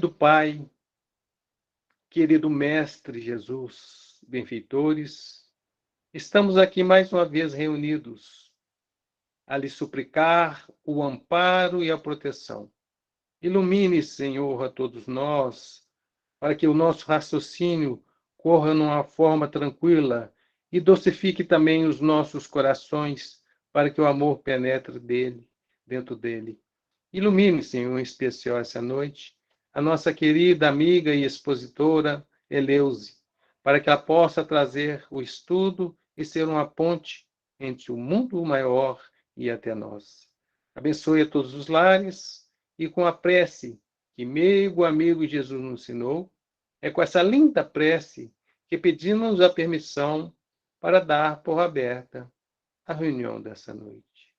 Querido Pai, querido Mestre Jesus, benfeitores, estamos aqui mais uma vez reunidos a lhe suplicar o amparo e a proteção. Ilumine, Senhor, a todos nós, para que o nosso raciocínio corra numa forma tranquila e docifique também os nossos corações, para que o amor penetre dentro dele. Ilumine, Senhor, em especial essa noite, a nossa querida amiga e expositora Eleuze, para que ela possa trazer o estudo e ser uma ponte entre o mundo maior e até nós. Abençoe a todos os lares e com a prece que meu amigo Jesus nos ensinou, é com essa linda prece que pedimos a permissão para dar por aberta a reunião dessa noite.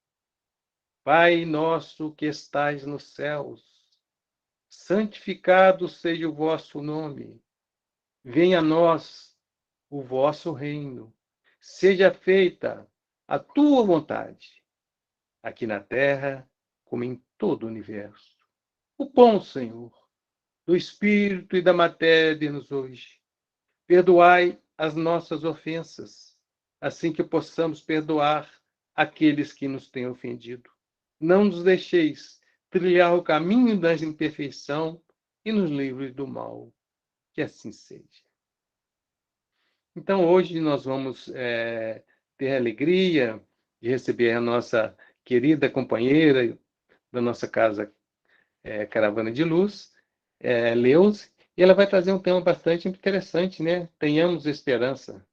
Pai nosso que estais nos céus, santificado seja o vosso nome. Venha a nós o vosso reino. Seja feita a tua vontade, aqui na terra como em todo o universo. O pão, Senhor, do Espírito e da matéria dê-nos hoje. Perdoai as nossas ofensas, assim que possamos perdoar aqueles que nos têm ofendido. Não nos deixeis trilhar o caminho da imperfeição e nos livre do mal. Que assim seja. Então, hoje nós vamos ter a alegria de receber a nossa querida companheira da nossa casa Caravana de Luz, Leuze, e ela vai trazer um tema bastante interessante, né? Tenhamos esperança.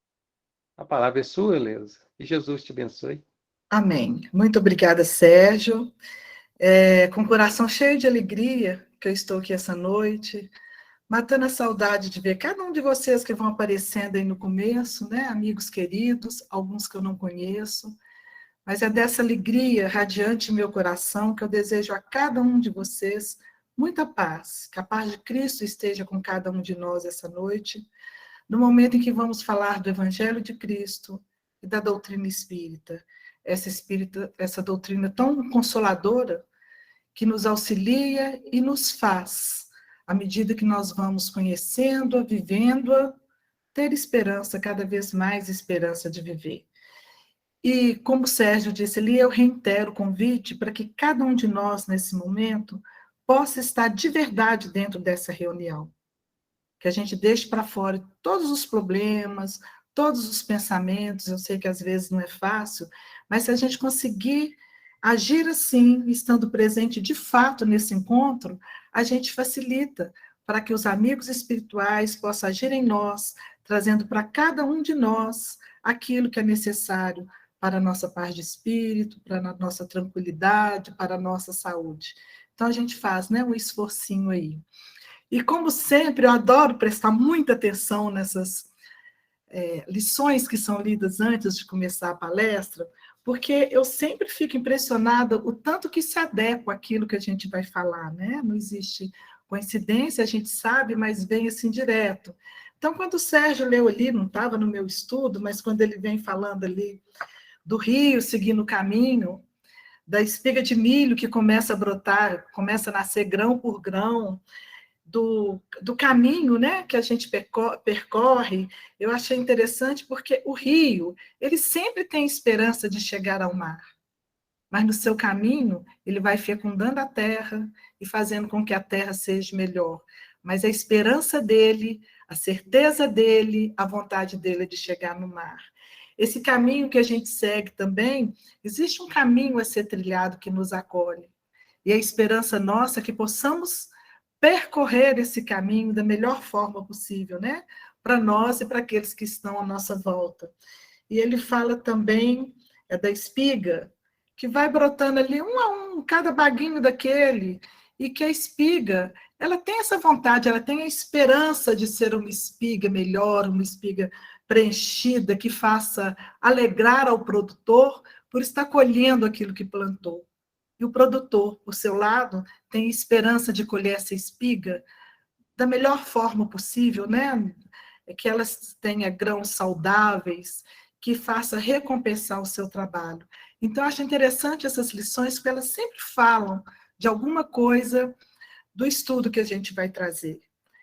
A palavra é sua, Leuze, e Jesus te abençoe. Amém. Muito obrigada, Sérgio. Com o coração cheio de alegria que eu estou aqui essa noite, matando a saudade de ver cada um de vocês que vão aparecendo aí no começo, né? Amigos queridos, alguns que eu não conheço, mas é dessa alegria radiante em meu coração que eu desejo a cada um de vocês muita paz, que a paz de Cristo esteja com cada um de nós essa noite, no momento em que vamos falar do Evangelho de Cristo e da doutrina espírita. Essa doutrina tão consoladora que nos auxilia e nos faz, à medida que nós vamos conhecendo-a, vivendo-a, ter esperança, cada vez mais esperança de viver. E, como o Sérgio disse ali, eu reitero o convite para que cada um de nós, nesse momento, possa estar de verdade dentro dessa reunião. Que a gente deixe para fora todos os problemas, todos os pensamentos, eu sei que às vezes não é fácil, mas se a gente conseguir agir assim, estando presente de fato nesse encontro, a gente facilita para que os amigos espirituais possam agir em nós, trazendo para cada um de nós aquilo que é necessário para a nossa paz de espírito, para a nossa tranquilidade, para a nossa saúde. Então a gente faz, né, um esforcinho aí. E como sempre, eu adoro prestar muita atenção nessas lições que são lidas antes de começar a palestra, porque eu sempre fico impressionada o tanto que se adequa àquilo que a gente vai falar, né? Não existe coincidência, a gente sabe, mas vem assim direto. Então, quando o Sérgio leu ali, não estava no meu estudo, mas quando ele vem falando ali do rio, seguindo o caminho, da espiga de milho que começa a brotar, começa a nascer grão por grão, do caminho, né, que a gente percorre, eu achei interessante porque o rio, ele sempre tem esperança de chegar ao mar, mas no seu caminho ele vai fecundando a terra e fazendo com que a terra seja melhor. Mas a esperança dele, a certeza dele, a vontade dele é de chegar no mar. Esse caminho que a gente segue também, existe um caminho a ser trilhado que nos acolhe. E a esperança nossa é que possamos percorrer esse caminho da melhor forma possível, né? Para nós e para aqueles que estão à nossa volta. E ele fala também da espiga, que vai brotando ali um a um, cada baguinho daquele, e que a espiga, ela tem essa vontade, ela tem a esperança de ser uma espiga melhor, uma espiga preenchida, que faça alegrar ao produtor por estar colhendo aquilo que plantou. E o produtor, por seu lado, tem esperança de colher essa espiga da melhor forma possível, né? Que elas tenham grãos saudáveis, que faça recompensar o seu trabalho. Então, eu acho interessante essas lições, porque elas sempre falam de alguma coisa do estudo que a gente vai trazer.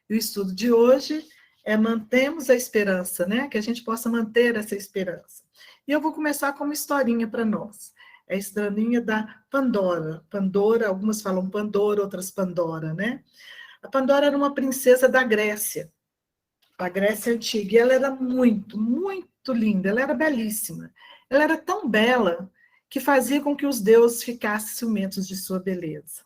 E o estudo de hoje é Mantemos a Esperança, né? Que a gente possa manter essa esperança. E eu vou começar com uma historinha para nós. É a historinha da Pandora. Pandora, algumas falam Pandora, outras Pandora, né? A Pandora era uma princesa da Grécia, a Grécia Antiga, e ela era muito, muito linda, ela era belíssima. Ela era tão bela que fazia com que os deuses ficassem ciumentos de sua beleza.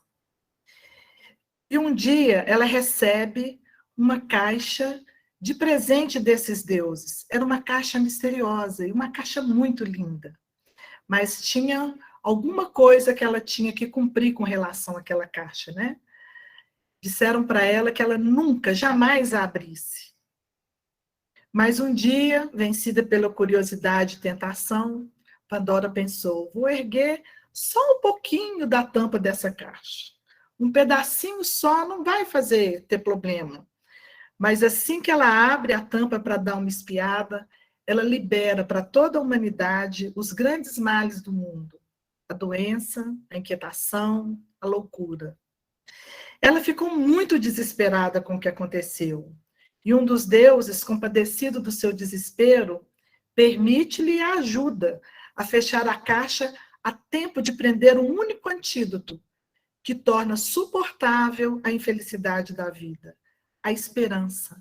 E um dia ela recebe uma caixa de presente desses deuses. Era uma caixa misteriosa e uma caixa muito linda. Mas tinha alguma coisa que ela tinha que cumprir com relação àquela caixa, né? Disseram para ela que ela nunca, jamais a abrisse. Mas um dia, vencida pela curiosidade e tentação, Pandora pensou: vou erguer só um pouquinho da tampa dessa caixa. Um pedacinho só não vai ter problema. Mas assim que ela abre a tampa para dar uma espiada, ela libera para toda a humanidade os grandes males do mundo: a doença, a inquietação, a loucura. Ela ficou muito desesperada com o que aconteceu. E um dos deuses, compadecido do seu desespero, permite-lhe a ajuda a fechar a caixa a tempo de prender um único antídoto que torna suportável a infelicidade da vida: a esperança.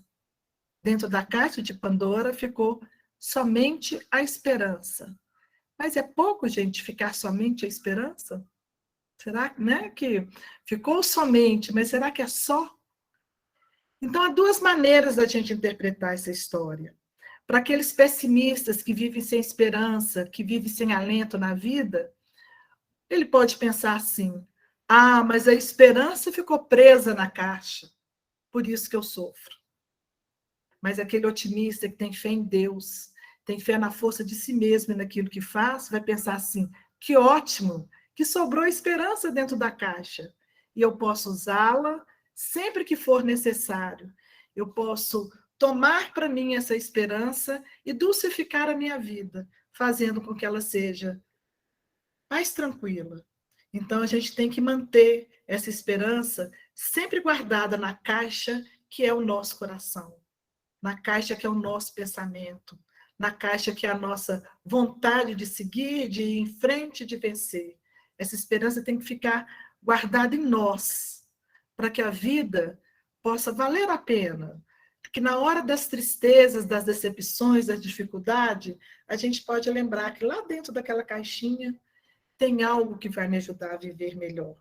Dentro da caixa de Pandora ficou somente a esperança. Mas é pouco, gente, ficar somente a esperança? Será, né, que ficou somente, mas será que é só? Então, há duas maneiras da gente interpretar essa história. Para aqueles pessimistas que vivem sem esperança, que vivem sem alento na vida, ele pode pensar assim: ah, mas a esperança ficou presa na caixa, por isso que eu sofro. Mas aquele otimista que tem fé em Deus, tem fé na força de si mesmo e naquilo que faz, vai pensar assim: que ótimo, que sobrou esperança dentro da caixa. E eu posso usá-la sempre que for necessário. Eu posso tomar para mim essa esperança e dulcificar a minha vida, fazendo com que ela seja mais tranquila. Então, a gente tem que manter essa esperança sempre guardada na caixa que é o nosso coração, na caixa que é o nosso pensamento, na caixa que é a nossa vontade de seguir, de ir em frente, de vencer. Essa esperança tem que ficar guardada em nós, para que a vida possa valer a pena. Que na hora das tristezas, das decepções, das dificuldades, a gente pode lembrar que lá dentro daquela caixinha tem algo que vai me ajudar a viver melhor.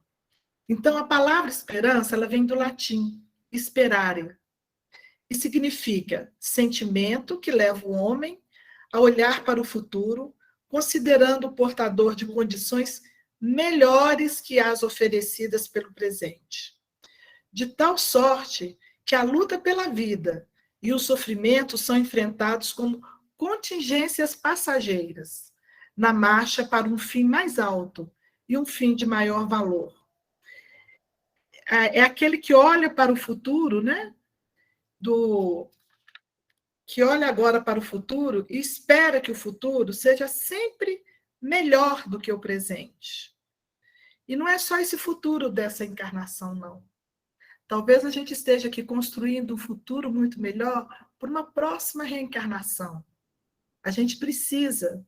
Então, a palavra esperança, ela vem do latim, esperare, e significa sentimento que leva o homem a olhar para o futuro, considerando o portador de condições melhores que as oferecidas pelo presente. De tal sorte que a luta pela vida e o sofrimento são enfrentados como contingências passageiras, na marcha para um fim mais alto e um fim de maior valor. É aquele que olha para o futuro, né? Que olha agora para o futuro e espera que o futuro seja sempre melhor do que o presente. E não é só esse futuro dessa encarnação, não. Talvez a gente esteja aqui construindo um futuro muito melhor por uma próxima reencarnação. A gente precisa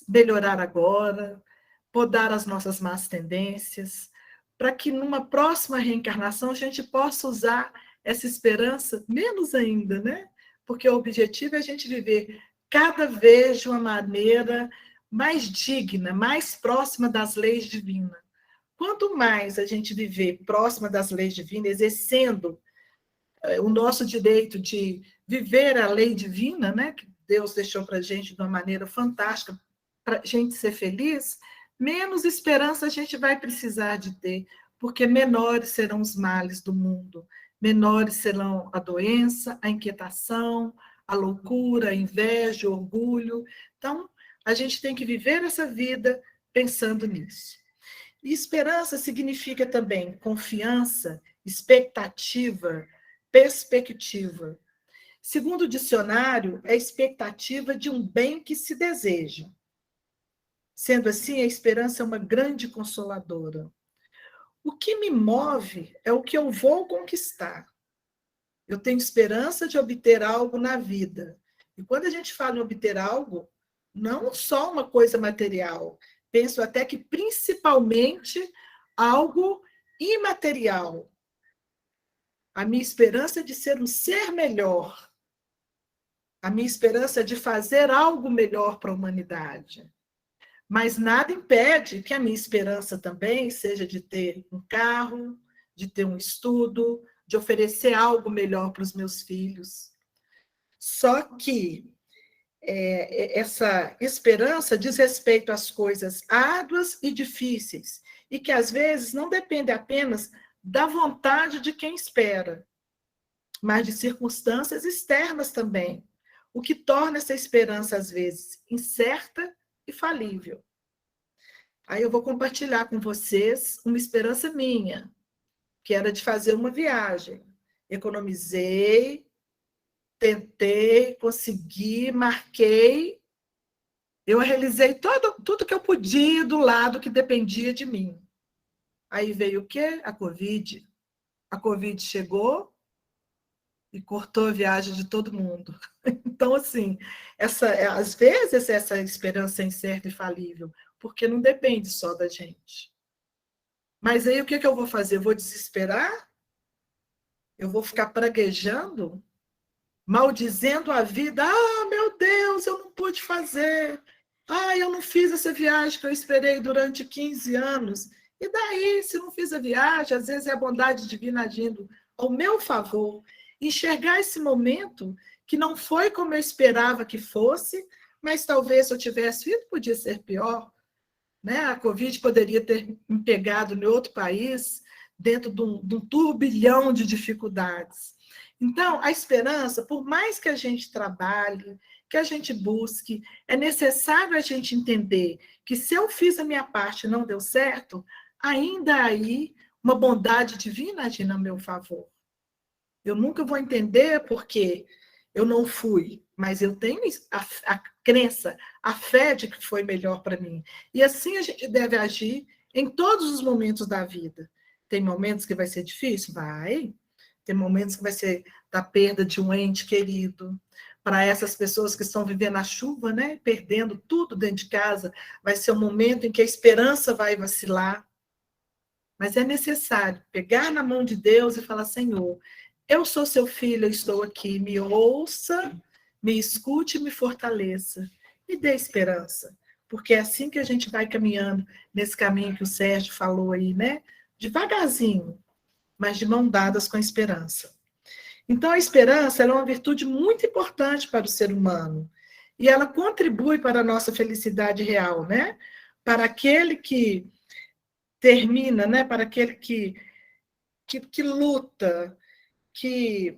melhorar agora, podar as nossas más tendências, para que numa próxima reencarnação a gente possa usar essa esperança menos ainda, né? Porque o objetivo é a gente viver cada vez de uma maneira mais digna, mais próxima das leis divinas. Quanto mais a gente viver próxima das leis divinas, exercendo o nosso direito de viver a lei divina, né, que Deus deixou para a gente de uma maneira fantástica, para a gente ser feliz, menos esperança a gente vai precisar de ter, porque menores serão os males do mundo, menores serão a doença, a inquietação, a loucura, a inveja, o orgulho. Então, a gente tem que viver essa vida pensando nisso. E esperança significa também confiança, expectativa, perspectiva. Segundo o dicionário, é a expectativa de um bem que se deseja. Sendo assim, a esperança é uma grande consoladora. O que me move é o que eu vou conquistar. Eu tenho esperança de obter algo na vida. E quando a gente fala em obter algo, não só uma coisa material, penso até que principalmente algo imaterial. A minha esperança é de ser um ser melhor. A minha esperança é de fazer algo melhor para a humanidade. Mas nada impede que a minha esperança também seja de ter um carro, de ter um estudo, de oferecer algo melhor para os meus filhos. Só que essa esperança diz respeito às coisas árduas e difíceis, e que às vezes não depende apenas da vontade de quem espera, mas de circunstâncias externas também, o que torna essa esperança, às vezes, incerta e falível. Aí eu vou compartilhar com vocês uma esperança minha, que era de fazer uma viagem. Economizei, tentei, consegui, marquei. Eu realizei tudo que eu podia do lado que dependia de mim. Aí veio o quê? A Covid. A Covid chegou e cortou a viagem de todo mundo. Então, assim, às vezes essa esperança é incerta e falível, porque não depende só da gente. Mas aí o que eu vou fazer? Eu vou desesperar? Eu vou ficar praguejando? Maldizendo a vida? Ah, meu Deus, eu não pude fazer. Ah, eu não fiz essa viagem que eu esperei durante 15 anos. E daí, se não fiz a viagem, às vezes é a bondade divina agindo ao meu favor. Enxergar esse momento que não foi como eu esperava que fosse, mas talvez se eu tivesse ido, podia ser pior. Né? A Covid poderia ter me pegado em outro país, dentro de um turbilhão de dificuldades. Então, a esperança, por mais que a gente trabalhe, que a gente busque, é necessário a gente entender que se eu fiz a minha parte e não deu certo, ainda aí uma bondade divina agindo a meu favor. Eu nunca vou entender porque eu não fui, mas eu tenho a crença, a fé de que foi melhor para mim. E assim a gente deve agir em todos os momentos da vida. Tem momentos que vai ser difícil? Vai. Tem momentos que vai ser da perda de um ente querido. Para essas pessoas que estão vivendo a chuva, né, perdendo tudo dentro de casa, vai ser um momento em que a esperança vai vacilar. Mas é necessário pegar na mão de Deus e falar: Senhor, eu sou seu filho, eu estou aqui, me ouça, me escute, me fortaleça, me dê esperança, porque é assim que a gente vai caminhando nesse caminho que o Sérgio falou aí, né? Devagarzinho, mas de mão dadas com a esperança. Então, a esperança é uma virtude muito importante para o ser humano, e ela contribui para a nossa felicidade real, né? Para aquele que termina, né? Para aquele que luta, que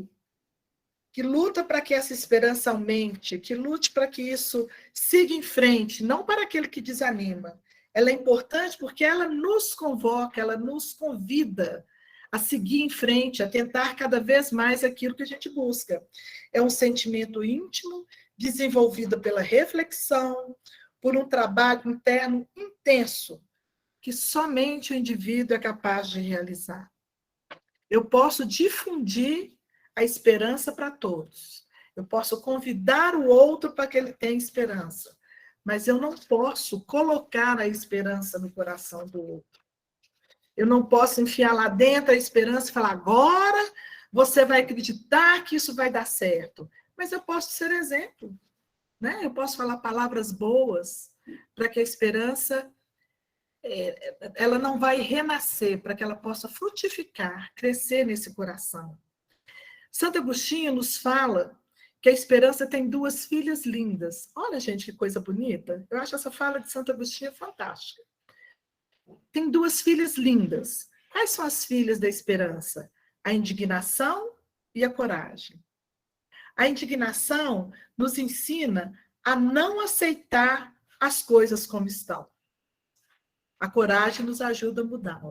luta para que essa esperança aumente, que lute para que isso siga em frente, não para aquele que desanima. Ela é importante porque ela nos convoca, ela nos convida a seguir em frente, a tentar cada vez mais aquilo que a gente busca. É um sentimento íntimo, desenvolvido pela reflexão, por um trabalho interno intenso, que somente o indivíduo é capaz de realizar. Eu posso difundir a esperança para todos. Eu posso convidar o outro para que ele tenha esperança. Mas eu não posso colocar a esperança no coração do outro. Eu não posso enfiar lá dentro a esperança e falar: agora você vai acreditar que isso vai dar certo. Mas eu posso ser exemplo. Né? Eu posso falar palavras boas para que a esperança ela não vai renascer, para que ela possa frutificar, crescer nesse coração. Santo Agostinho nos fala que a esperança tem duas filhas lindas. Olha, gente, que coisa bonita. Eu acho essa fala de Santo Agostinho fantástica. Tem duas filhas lindas. Quais são as filhas da esperança? A indignação e a coragem. A indignação nos ensina a não aceitar as coisas como estão. A coragem nos ajuda a mudar.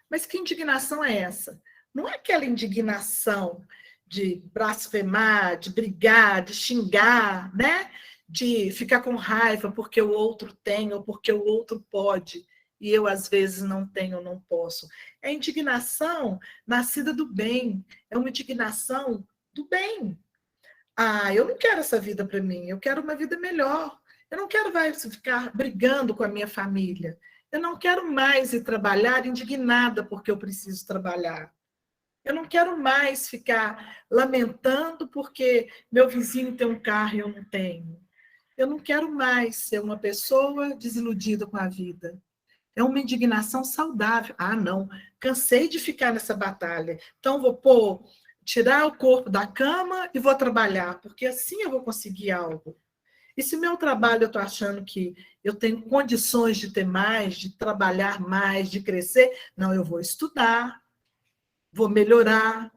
Mas que indignação é essa? Não é aquela indignação de blasfemar, de brigar, de xingar, né? De ficar com raiva porque o outro tem ou porque o outro pode. e eu, às vezes, não tenho, não posso. É indignação nascida do bem, é uma indignação do bem. Ah, eu não quero essa vida para mim, eu quero uma vida melhor. Eu não quero mais ficar brigando com a minha família. Eu não quero mais ir trabalhar indignada porque eu preciso trabalhar. Eu não quero mais ficar lamentando porque meu vizinho tem um carro e eu não tenho. Eu não quero mais ser uma pessoa desiludida com a vida. É uma indignação saudável. Ah, não, cansei de ficar nessa batalha. Então, tirar o corpo da cama e vou trabalhar, porque assim eu vou conseguir algo. E se meu trabalho eu estou achando que eu tenho condições de ter mais, de trabalhar mais, de crescer, não, eu vou estudar, vou melhorar,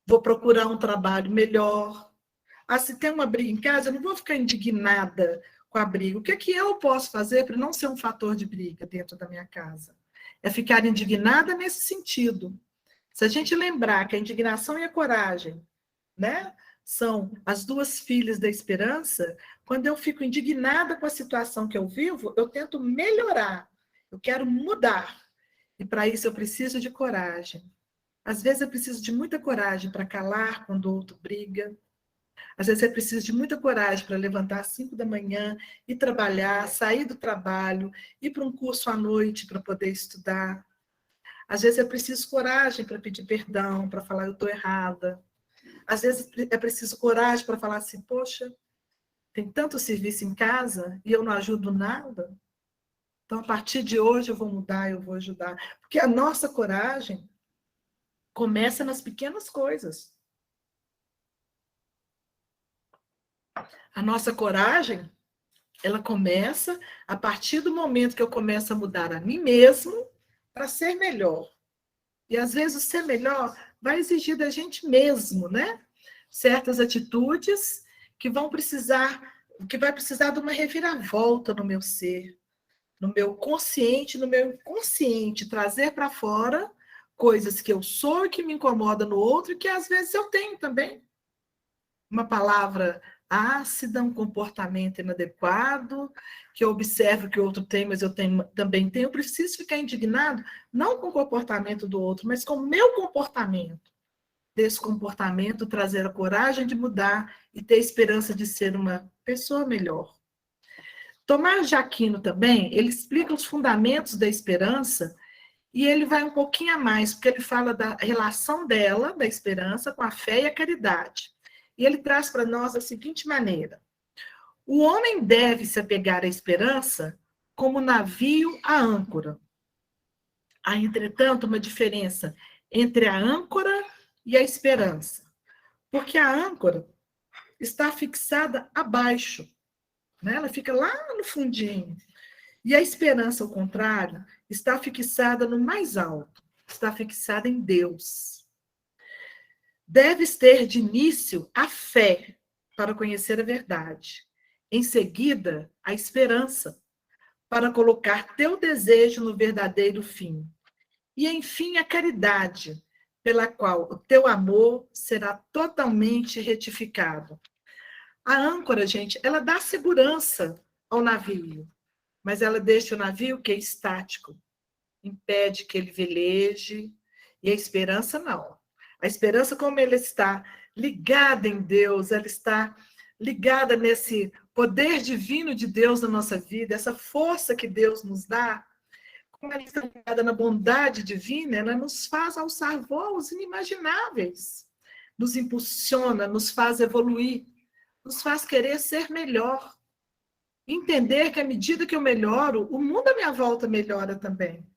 vou procurar um trabalho melhor. Ah, se tem uma briga em casa, eu não vou ficar indignada com a briga. O que é que eu posso fazer para não ser um fator de briga dentro da minha casa? É ficar indignada nesse sentido. Se a gente lembrar que a indignação e a coragem, né, são as duas filhas da esperança, quando eu fico indignada com a situação que eu vivo, eu tento melhorar, eu quero mudar. E para isso eu preciso de coragem. Às vezes eu preciso de muita coragem para calar quando o outro briga. Às vezes é preciso de muita coragem para levantar às 5 da manhã e trabalhar, sair do trabalho, ir para um curso à noite para poder estudar. Às vezes é preciso coragem para pedir perdão, para falar eu estou errada. Às vezes é preciso coragem para falar assim, poxa, tem tanto serviço em casa e eu não ajudo nada. Então, a partir de hoje eu vou mudar, eu vou ajudar. Porque a nossa coragem começa nas pequenas coisas. A nossa coragem, ela começa a partir do momento que eu começo a mudar a mim mesmo para ser melhor. E às vezes o ser melhor vai exigir da gente mesmo, né? Certas atitudes que vai precisar de uma reviravolta no meu ser, no meu consciente, no meu inconsciente, trazer para fora coisas que eu sou e que me incomodam no outro e que às vezes eu tenho também. Uma palavra ácida, um comportamento inadequado, que eu observo que o outro tem, mas eu também tenho. Eu preciso ficar indignado, não com o comportamento do outro, mas com o meu comportamento. Desse comportamento, trazer a coragem de mudar e ter esperança de ser uma pessoa melhor. Tomás de Aquino também, ele explica os fundamentos da esperança e ele vai um pouquinho a mais, porque ele fala da relação dela, da esperança, com a fé e a caridade. E ele traz para nós da seguinte maneira: o homem deve se apegar à esperança como navio à âncora. Há, entretanto, uma diferença entre a âncora e a esperança, porque a âncora está fixada abaixo, né? Ela fica lá no fundinho. E a esperança, ao contrário, está fixada no mais alto, está fixada em Deus. Deves ter de início a fé para conhecer a verdade. Em seguida, a esperança para colocar teu desejo no verdadeiro fim. E, enfim, a caridade, pela qual o teu amor será totalmente retificado. A âncora, gente, ela dá segurança ao navio, mas ela deixa o navio que é estático, impede que ele veleje, e a esperança não. A esperança, como ela está ligada em Deus, ela está ligada nesse poder divino de Deus na nossa vida, essa força que Deus nos dá, como ela está ligada na bondade divina, ela nos faz alçar voos inimagináveis, nos impulsiona, nos faz evoluir, nos faz querer ser melhor. Entender que à medida que eu melhoro, o mundo à minha volta melhora também.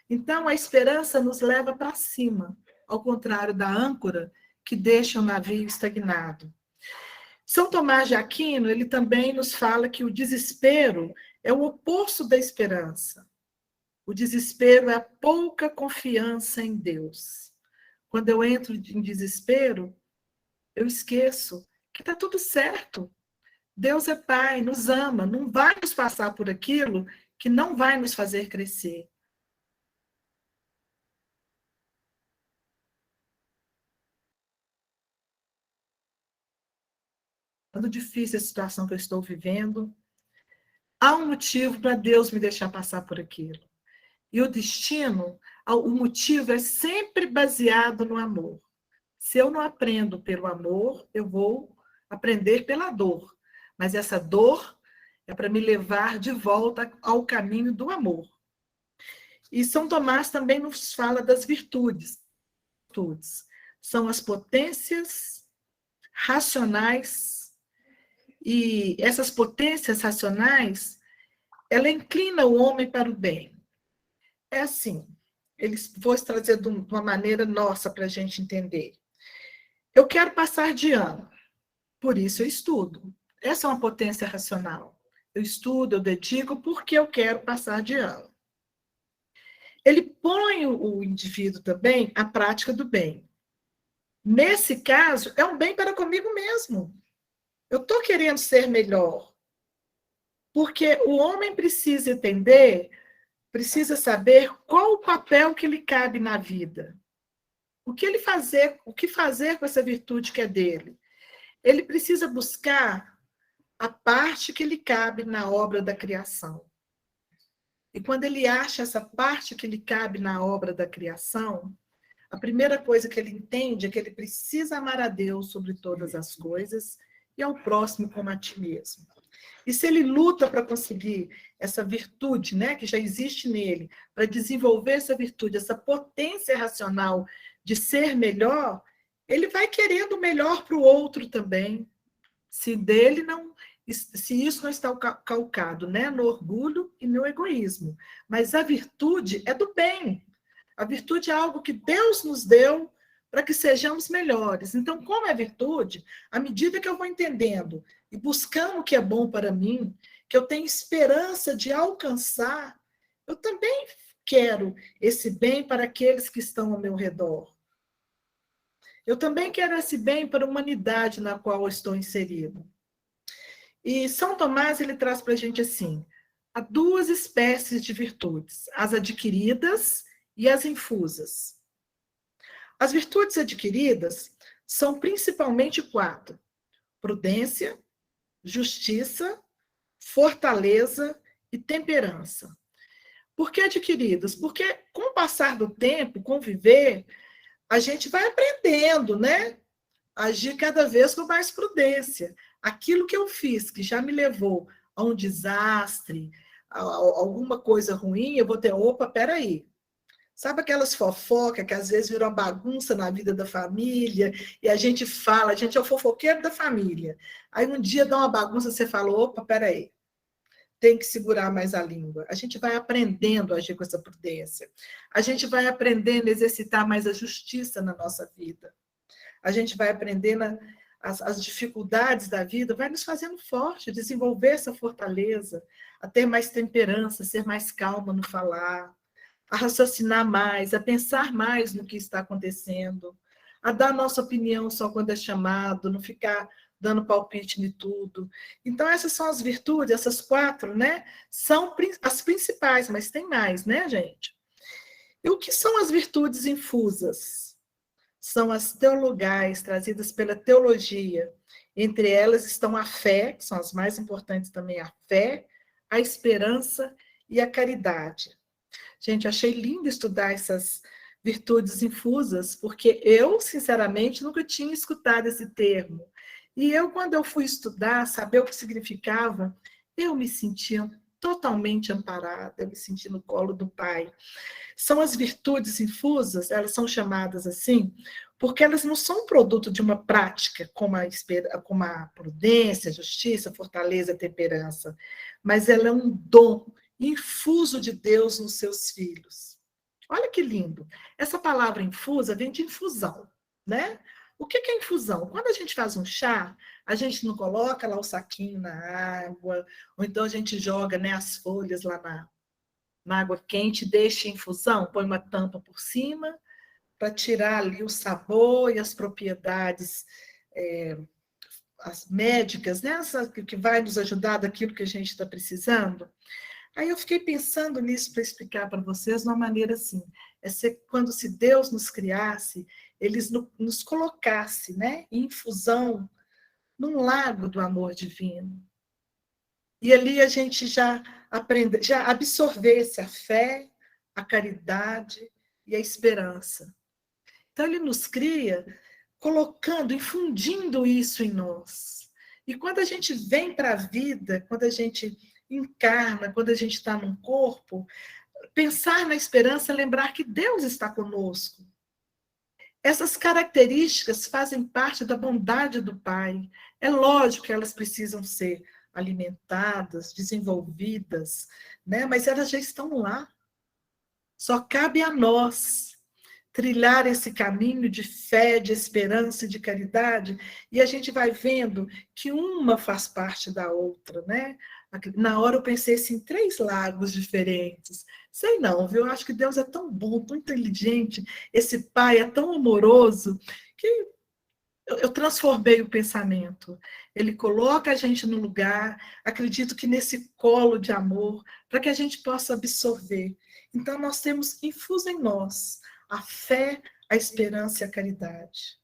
Então, a esperança nos leva para cima, ao contrário da âncora, que deixa o navio estagnado. São Tomás de Aquino, ele também nos fala que o desespero é o oposto da esperança. O desespero é a pouca confiança em Deus. Quando eu entro em desespero, eu esqueço que está tudo certo. Deus é Pai, nos ama, não vai nos passar por aquilo que não vai nos fazer crescer. Quando difícil a situação que eu estou vivendo, há um motivo para Deus me deixar passar por aquilo. E o destino, o motivo é sempre baseado no amor. Se eu não aprendo pelo amor, eu vou aprender pela dor. Mas essa dor é para me levar de volta ao caminho do amor. E São Tomás também nos fala das virtudes. São as potências racionais, e essas potências racionais, ela inclina o homem para o bem. É assim, vou trazer de uma maneira nossa para a gente entender. Eu quero passar de ano, por isso eu estudo. Essa é uma potência racional. Eu estudo, eu dedico, porque eu quero passar de ano. Ele põe o indivíduo também à prática do bem. Nesse caso, é um bem para comigo mesmo. Eu estou querendo ser melhor. Porque o homem precisa entender, precisa saber qual o papel que lhe cabe na vida. O que fazer com essa virtude que é dele? Ele precisa buscar a parte que lhe cabe na obra da criação. E quando ele acha essa parte que lhe cabe na obra da criação, a primeira coisa que ele entende é que ele precisa amar a Deus sobre todas as coisas e ao próximo como a ti mesmo. E se ele luta para conseguir essa virtude, né, que já existe nele, para desenvolver essa virtude, essa potência racional de ser melhor, ele vai querendo o melhor para o outro também. Se isso não está calcado, né, no orgulho e no egoísmo. Mas a virtude é do bem. A virtude é algo que Deus nos deu para que sejamos melhores. Então, como é virtude, à medida que eu vou entendendo e buscando o que é bom para mim, que eu tenho esperança de alcançar, eu também quero esse bem para aqueles que estão ao meu redor. Eu também quero esse bem para a humanidade na qual eu estou inserido. E São Tomás, ele traz para a gente assim, há duas espécies de virtudes, as adquiridas e as infusas. As virtudes adquiridas são principalmente 4: prudência, justiça, fortaleza e temperança. Por que adquiridas? Porque com o passar do tempo, conviver, a gente vai aprendendo, né? Agir cada vez com mais prudência. Aquilo que eu fiz, que já me levou a um desastre, a alguma coisa ruim, eu vou ter, opa, peraí. Sabe aquelas fofocas que às vezes viram uma bagunça na vida da família, e a gente fala, a gente é o fofoqueiro da família. Aí um dia dá uma bagunça, você fala, opa, peraí, tem que segurar mais a língua. A gente vai aprendendo a agir com essa prudência. A gente vai aprendendo a exercitar mais a justiça na nossa vida. A gente vai aprendendo as dificuldades da vida, vai nos fazendo forte, desenvolver essa fortaleza, a ter mais temperança, ser mais calma no falar, a raciocinar mais, a pensar mais no que está acontecendo, a dar nossa opinião só quando é chamado, não ficar dando palpite em tudo. Então, essas são as virtudes, essas 4, né? São as principais, mas tem mais, né, gente? E o que são as virtudes infusas? São as teologais, trazidas pela teologia. Entre elas estão a fé, que são as mais importantes também, a fé, a esperança e a caridade. Gente, achei lindo estudar essas virtudes infusas, porque eu, sinceramente, nunca tinha escutado esse termo. E eu, quando eu fui estudar, saber o que significava, eu me sentia totalmente amparada, eu me senti no colo do Pai. São as virtudes infusas, elas são chamadas assim, porque elas não são produto de uma prática, como a prudência, justiça, fortaleza, temperança, mas ela é um dom infuso de Deus nos seus filhos. Olha que lindo. Essa palavra infusa vem de infusão, né? O que é infusão? Quando a gente faz um chá, a gente não coloca lá o saquinho na água, ou então a gente joga, né, as folhas lá na água quente, deixa em infusão, põe uma tampa por cima, para tirar ali o sabor e as propriedades as médicas, né, que vai nos ajudar daquilo que a gente está precisando. Aí eu fiquei pensando nisso para explicar para vocês de uma maneira assim, quando se Deus nos criasse, ele nos colocasse, né, em infusão num lago do amor divino. E ali a gente já absorvesse a fé, a caridade e a esperança. Então, ele nos cria colocando, infundindo isso em nós. E quando a gente vem para a vida, quando a gente encarna, quando a gente está num corpo, pensar na esperança, lembrar que Deus está conosco. Essas características fazem parte da bondade do Pai. É lógico que elas precisam ser alimentadas, desenvolvidas, né? Mas elas já estão lá. Só cabe a nós trilhar esse caminho de fé, de esperança e de caridade, e a gente vai vendo que uma faz parte da outra, né? Na hora eu pensei assim, 3 lagos diferentes. Sei não, viu? Eu acho que Deus é tão bom, tão inteligente, esse Pai é tão amoroso, que eu transformei o pensamento. Ele coloca a gente no lugar, acredito que nesse colo de amor, para que a gente possa absorver. Então, nós temos infuso em nós a fé, a esperança e a caridade.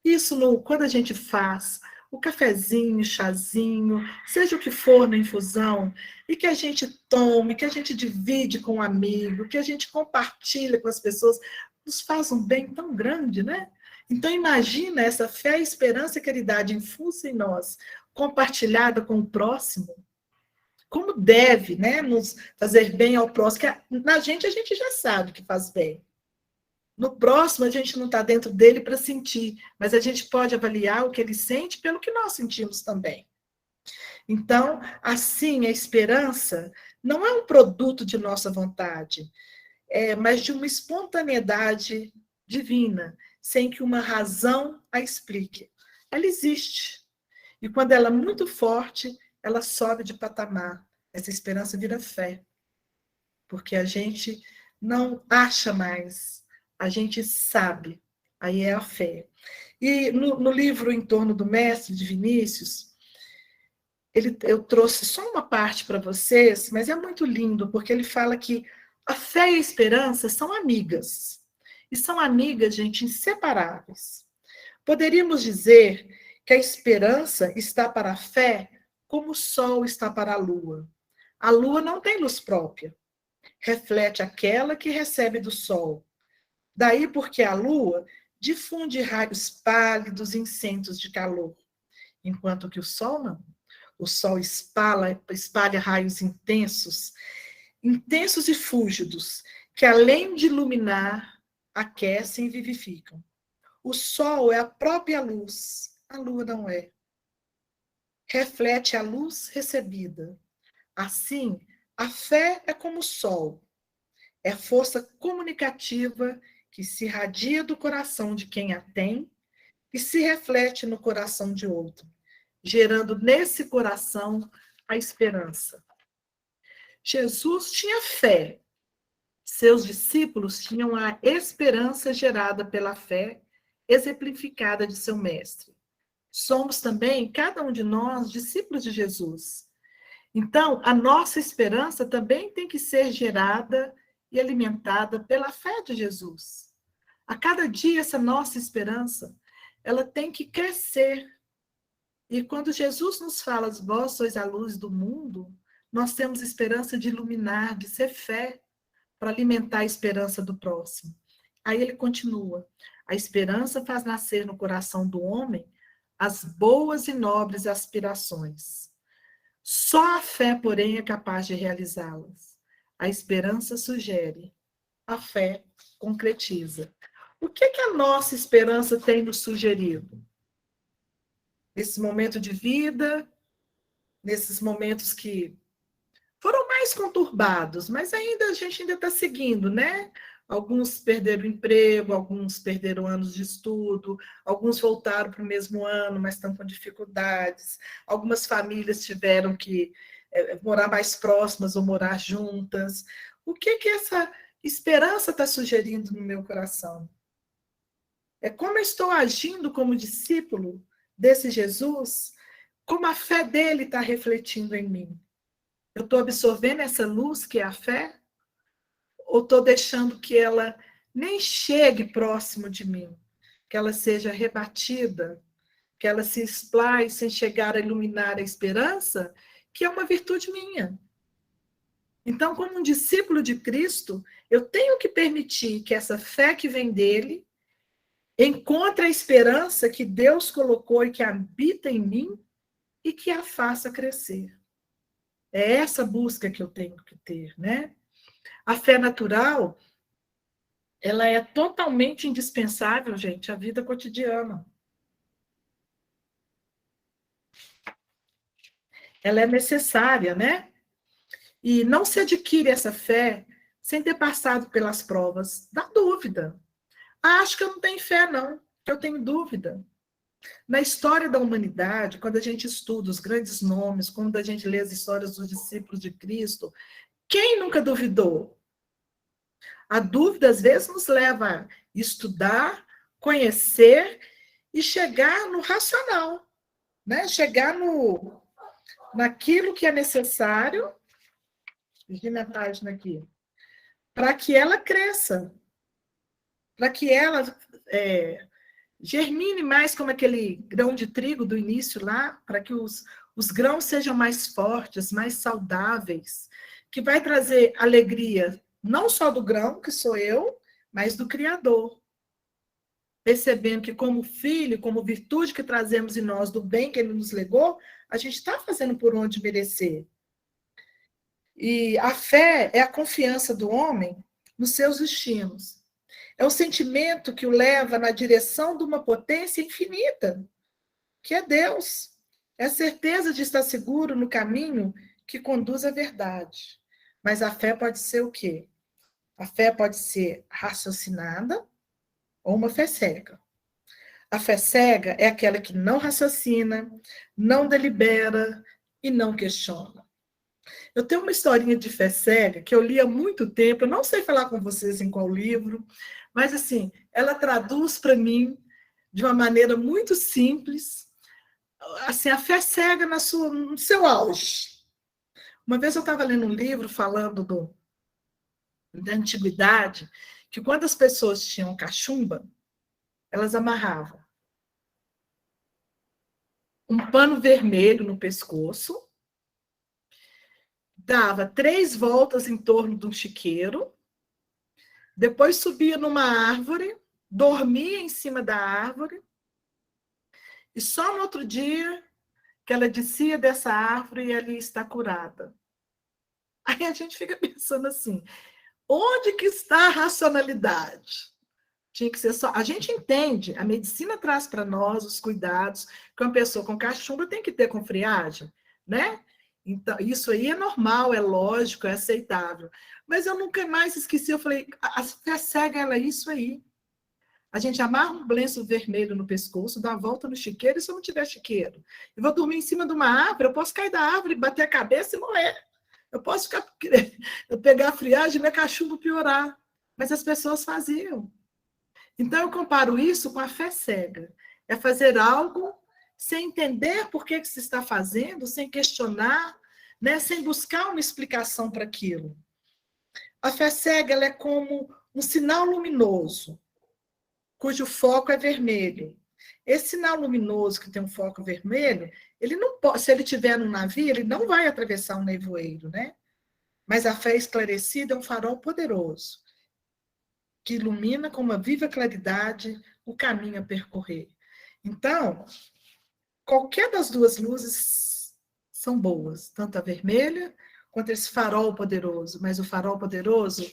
Isso, quando a gente faz o cafezinho, o chazinho, seja o que for na infusão, e que a gente tome, que a gente divide com um amigo, que a gente compartilha com as pessoas, nos faz um bem tão grande, né? Então, imagina essa fé, esperança e caridade infusa em nós, compartilhada com o próximo, como deve, né, nos fazer bem ao próximo, que na gente a gente já sabe que faz bem. No próximo, a gente não está dentro dele para sentir, mas a gente pode avaliar o que ele sente pelo que nós sentimos também. Então, assim, a esperança não é um produto de nossa vontade, mas de uma espontaneidade divina, sem que uma razão a explique. Ela existe. E quando ela é muito forte, ela sobe de patamar. Essa esperança vira fé. Porque a gente não acha mais, a gente sabe. Aí é a fé. E no livro Em Torno do Mestre, de Vinícius, eu trouxe só uma parte para vocês, mas é muito lindo, porque ele fala que a fé e a esperança são amigas. E são amigas, gente, inseparáveis. Poderíamos dizer que a esperança está para a fé como o sol está para a lua. A lua não tem luz própria. Reflete aquela que recebe do sol. Daí porque a lua difunde raios pálidos e incensos de calor, enquanto que o sol não. O sol espalha raios intensos, intensos e fúlgidos, que além de iluminar, aquecem e vivificam. O sol é a própria luz, a lua não é. Reflete a luz recebida. Assim, a fé é como o sol, é força comunicativa que se irradia do coração de quem a tem e se reflete no coração de outro, gerando nesse coração a esperança. Jesus tinha fé, seus discípulos tinham a esperança gerada pela fé, exemplificada de seu mestre. Somos também, cada um de nós, discípulos de Jesus. Então, a nossa esperança também tem que ser gerada e alimentada pela fé de Jesus. A cada dia, essa nossa esperança, ela tem que crescer. E quando Jesus nos fala, vós sois a luz do mundo, nós temos esperança de iluminar, de ser fé, para alimentar a esperança do próximo. Aí ele continua, a esperança faz nascer no coração do homem as boas e nobres aspirações. Só a fé, porém, é capaz de realizá-las. A esperança sugere, a fé concretiza. O que a nossa esperança tem nos sugerido? Nesse momento de vida, nesses momentos que foram mais conturbados, mas ainda a gente ainda está seguindo, né? Alguns perderam emprego, alguns perderam anos de estudo, alguns voltaram para o mesmo ano, mas estão com dificuldades. Algumas famílias tiveram que morar mais próximas ou morar juntas. O que essa esperança está sugerindo no meu coração? É como eu estou agindo como discípulo desse Jesus, como a fé dele está refletindo em mim. Eu estou absorvendo essa luz que é a fé? Ou estou deixando que ela nem chegue próximo de mim? Que ela seja rebatida? Que ela se esplaie sem chegar a iluminar a esperança? Que é uma virtude minha. Então, como um discípulo de Cristo, eu tenho que permitir que essa fé que vem dele encontre a esperança que Deus colocou e que habita em mim e que a faça crescer. É essa busca que eu tenho que ter, né? A fé natural, ela é totalmente indispensável, gente, à vida cotidiana. Ela é necessária, né? E não se adquire essa fé sem ter passado pelas provas da dúvida. Ah, acho que eu não tenho fé, não, que eu tenho dúvida. Na história da humanidade, quando a gente estuda os grandes nomes, quando a gente lê as histórias dos discípulos de Cristo, quem nunca duvidou? A dúvida, às vezes, nos leva a estudar, conhecer e chegar no racional, né? Chegar naquilo que é necessário, Virginia, a página aqui, para que ela cresça, para que ela germine mais como aquele grão de trigo do início lá, para que os grãos sejam mais fortes, mais saudáveis, que vai trazer alegria não só do grão, que sou eu, mas do Criador. Percebendo que, como filho, como virtude que trazemos em nós do bem que ele nos legou, a gente está fazendo por onde merecer. E a fé é a confiança do homem nos seus destinos. É o sentimento que o leva na direção de uma potência infinita, que é Deus. É a certeza de estar seguro no caminho que conduz à verdade. Mas a fé pode ser o quê? A fé pode ser raciocinada ou uma fé cega. A fé cega é aquela que não raciocina, não delibera e não questiona. Eu tenho uma historinha de fé cega que eu li há muito tempo, eu não sei falar com vocês em qual livro, mas assim, ela traduz para mim de uma maneira muito simples, assim, a fé cega no seu auge. Uma vez eu estava lendo um livro falando da antiguidade, que quando as pessoas tinham cachumba, elas amarravam um pano vermelho no pescoço, dava 3 voltas em torno de um chiqueiro, depois subia numa árvore, dormia em cima da árvore, e só no outro dia que ela descia dessa árvore e ela está curada. Aí a gente fica pensando assim, onde que está a racionalidade? Tinha que ser só. A gente entende, a medicina traz para nós os cuidados que uma pessoa com cachumba tem que ter com friagem, né? Então, isso aí é normal, é lógico, é aceitável. Mas eu nunca mais esqueci, eu falei, a fé cega, ela é isso aí. A gente amarra um lenço vermelho no pescoço, dá a volta no chiqueiro, e se eu não tiver chiqueiro? Eu vou dormir em cima de uma árvore, eu posso cair da árvore, bater a cabeça e morrer. Eu posso eu pegar a friagem e minha cachumba piorar. Mas as pessoas faziam. Então, eu comparo isso com a fé cega. É fazer algo sem entender por que se está fazendo, sem questionar, né? Sem buscar uma explicação para aquilo. A fé cega ela é como um sinal luminoso, cujo foco é vermelho. Esse sinal luminoso que tem um foco vermelho, ele não pode, se ele estiver num navio, ele não vai atravessar um nevoeiro, né? Mas a fé esclarecida é um farol poderoso, que ilumina com uma viva claridade o caminho a percorrer. Então, qualquer das duas luzes são boas, tanto a vermelha quanto esse farol poderoso, mas o farol poderoso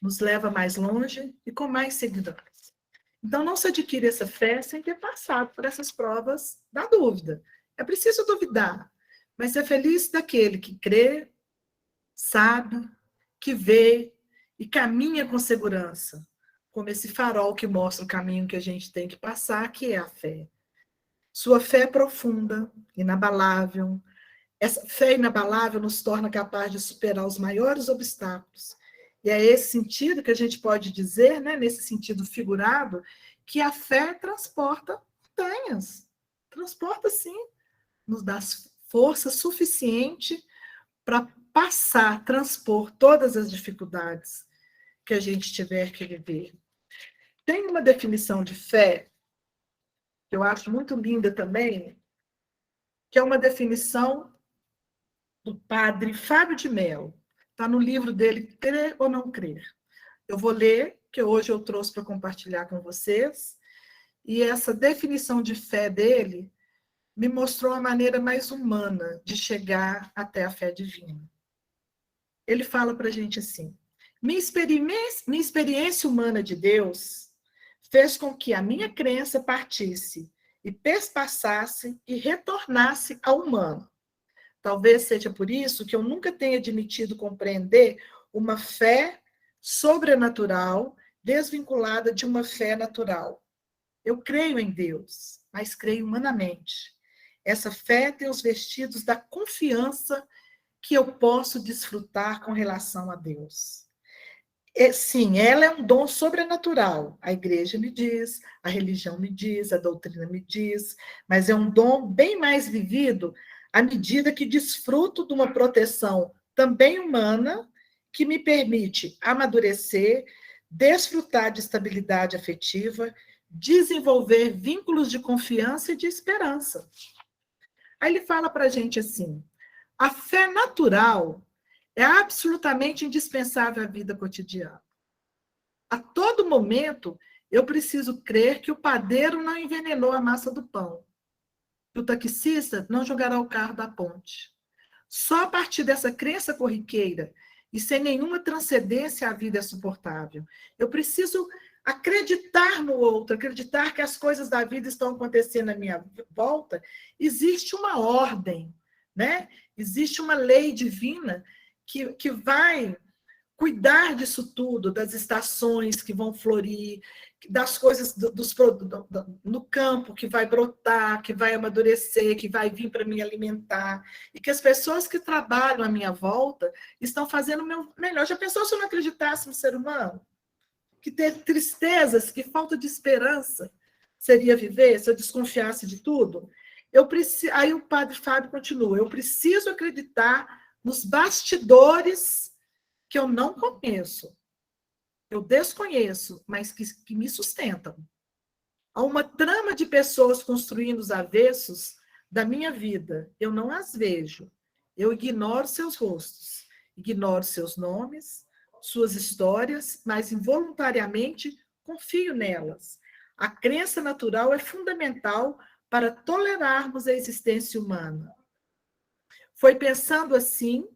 nos leva mais longe e com mais seguidores. Então, não se adquire essa fé sem ter passado por essas provas da dúvida. É preciso duvidar, mas ser feliz daquele que crê, sabe, que vê e caminha com segurança, como esse farol que mostra o caminho que a gente tem que passar, que é a fé. Sua fé é profunda, inabalável. Essa fé inabalável nos torna capazes de superar os maiores obstáculos. E é esse sentido que a gente pode dizer, né, nesse sentido figurado, que a fé transporta montanhas. Transporta, sim. Nos dá força suficiente para passar, transpor todas as dificuldades que a gente tiver que viver. Tem uma definição de fé que eu acho muito linda também, que é uma definição do padre Fábio de Mello. Está no livro dele, Crer ou Não Crer. Eu vou ler, que hoje eu trouxe para compartilhar com vocês, e essa definição de fé dele me mostrou a maneira mais humana de chegar até a fé divina. Ele fala para a gente assim: minha experiência humana de Deus fez com que a minha crença partisse e perspassasse e retornasse ao humano. Talvez seja por isso que eu nunca tenha admitido compreender uma fé sobrenatural desvinculada de uma fé natural. Eu creio em Deus, mas creio humanamente. Essa fé tem os vestidos da confiança que eu posso desfrutar com relação a Deus. Sim, ela é um dom sobrenatural. A igreja me diz, a religião me diz, a doutrina me diz, mas é um dom bem mais vivido à medida que desfruto de uma proteção também humana que me permite amadurecer, desfrutar de estabilidade afetiva, desenvolver vínculos de confiança e de esperança. Aí ele fala para a gente assim: a fé natural é absolutamente indispensável à vida cotidiana. A todo momento, eu preciso crer que o padeiro não envenenou a massa do pão, que o taxista não jogará o carro da ponte. Só a partir dessa crença corriqueira e sem nenhuma transcendência a vida é suportável. Eu preciso acreditar no outro, acreditar que as coisas da vida estão acontecendo à minha volta. Existe uma ordem, né? Existe uma lei divina que vai cuidar disso tudo, das estações que vão florir, das coisas no campo que vai brotar, que vai amadurecer, que vai vir para me alimentar, e que as pessoas que trabalham à minha volta estão fazendo o meu melhor. Já pensou se eu não acreditasse no ser humano? Que ter tristezas, que falta de esperança seria viver se eu desconfiasse de tudo? Aí o padre Fábio continua: eu preciso acreditar nos bastidores que eu não conheço, eu desconheço, mas que me sustentam. Há uma trama de pessoas construindo os avessos da minha vida. Eu não as vejo. Eu ignoro seus rostos, ignoro seus nomes, suas histórias, mas involuntariamente confio nelas. A crença natural é fundamental para tolerarmos a existência humana. Foi pensando assim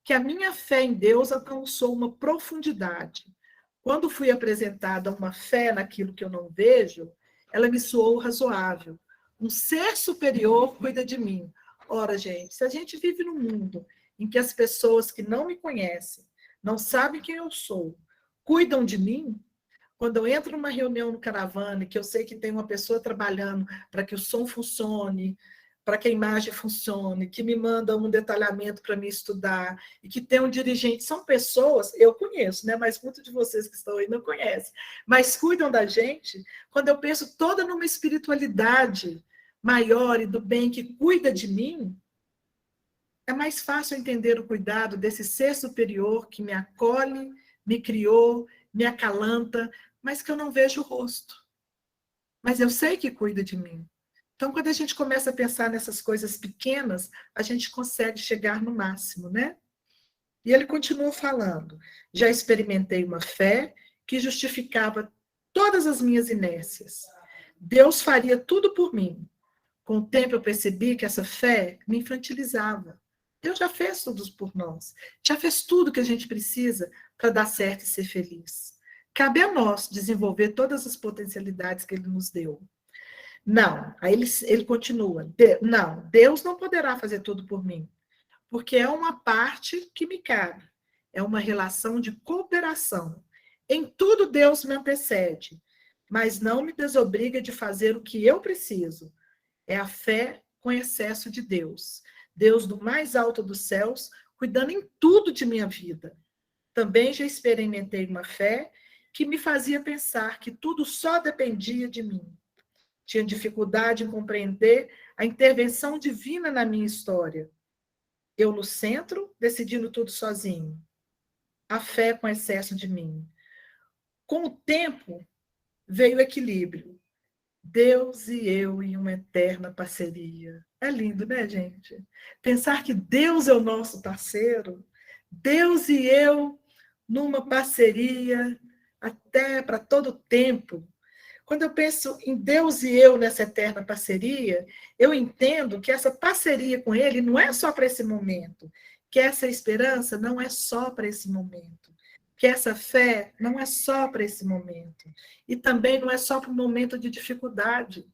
que a minha fé em Deus alcançou uma profundidade. Quando fui apresentada uma fé naquilo que eu não vejo, ela me soou razoável. Um ser superior cuida de mim. Ora, gente, se a gente vive num mundo em que as pessoas que não me conhecem, não sabem quem eu sou, cuidam de mim, quando eu entro numa reunião no Caravana, que eu sei que tem uma pessoa trabalhando para que o som funcione, para que a imagem funcione, que me manda um detalhamento para me estudar, e que tem um dirigente, são pessoas, eu conheço, né? Mas muitos de vocês que estão aí não conhecem, mas cuidam da gente. Quando eu penso toda numa espiritualidade maior e do bem que cuida de mim, é mais fácil entender o cuidado desse ser superior que me acolhe, me criou, me acalanta, mas que eu não vejo o rosto. Mas eu sei que cuida de mim. Então, quando a gente começa a pensar nessas coisas pequenas, a gente consegue chegar no máximo, né? E ele continua falando: já experimentei uma fé que justificava todas as minhas inércias. Deus faria tudo por mim. Com o tempo eu percebi que essa fé me infantilizava. Deus já fez tudo por nós. Já fez tudo que a gente precisa para dar certo e ser feliz. Cabe a nós desenvolver todas as potencialidades que ele nos deu. Não, aí ele continua. Não, Deus não poderá fazer tudo por mim, porque é uma parte que me cabe. É uma relação de cooperação. Em tudo Deus me antecede, mas não me desobriga de fazer o que eu preciso. É a fé com excesso de Deus. Deus do mais alto dos céus, cuidando em tudo de minha vida. Também já experimentei uma fé que me fazia pensar que tudo só dependia de mim. Tinha dificuldade em compreender a intervenção divina na minha história. Eu no centro, decidindo tudo sozinho. A fé com excesso de mim. Com o tempo, veio o equilíbrio. Deus e eu em uma eterna parceria. É lindo, né, gente? Pensar que Deus é o nosso parceiro, Deus e eu numa parceria até para todo tempo. Quando eu penso em Deus e eu nessa eterna parceria, eu entendo que essa parceria com Ele não é só para esse momento, que essa esperança não é só para esse momento, que essa fé não é só para esse momento, e também não é só para um momento de dificuldade.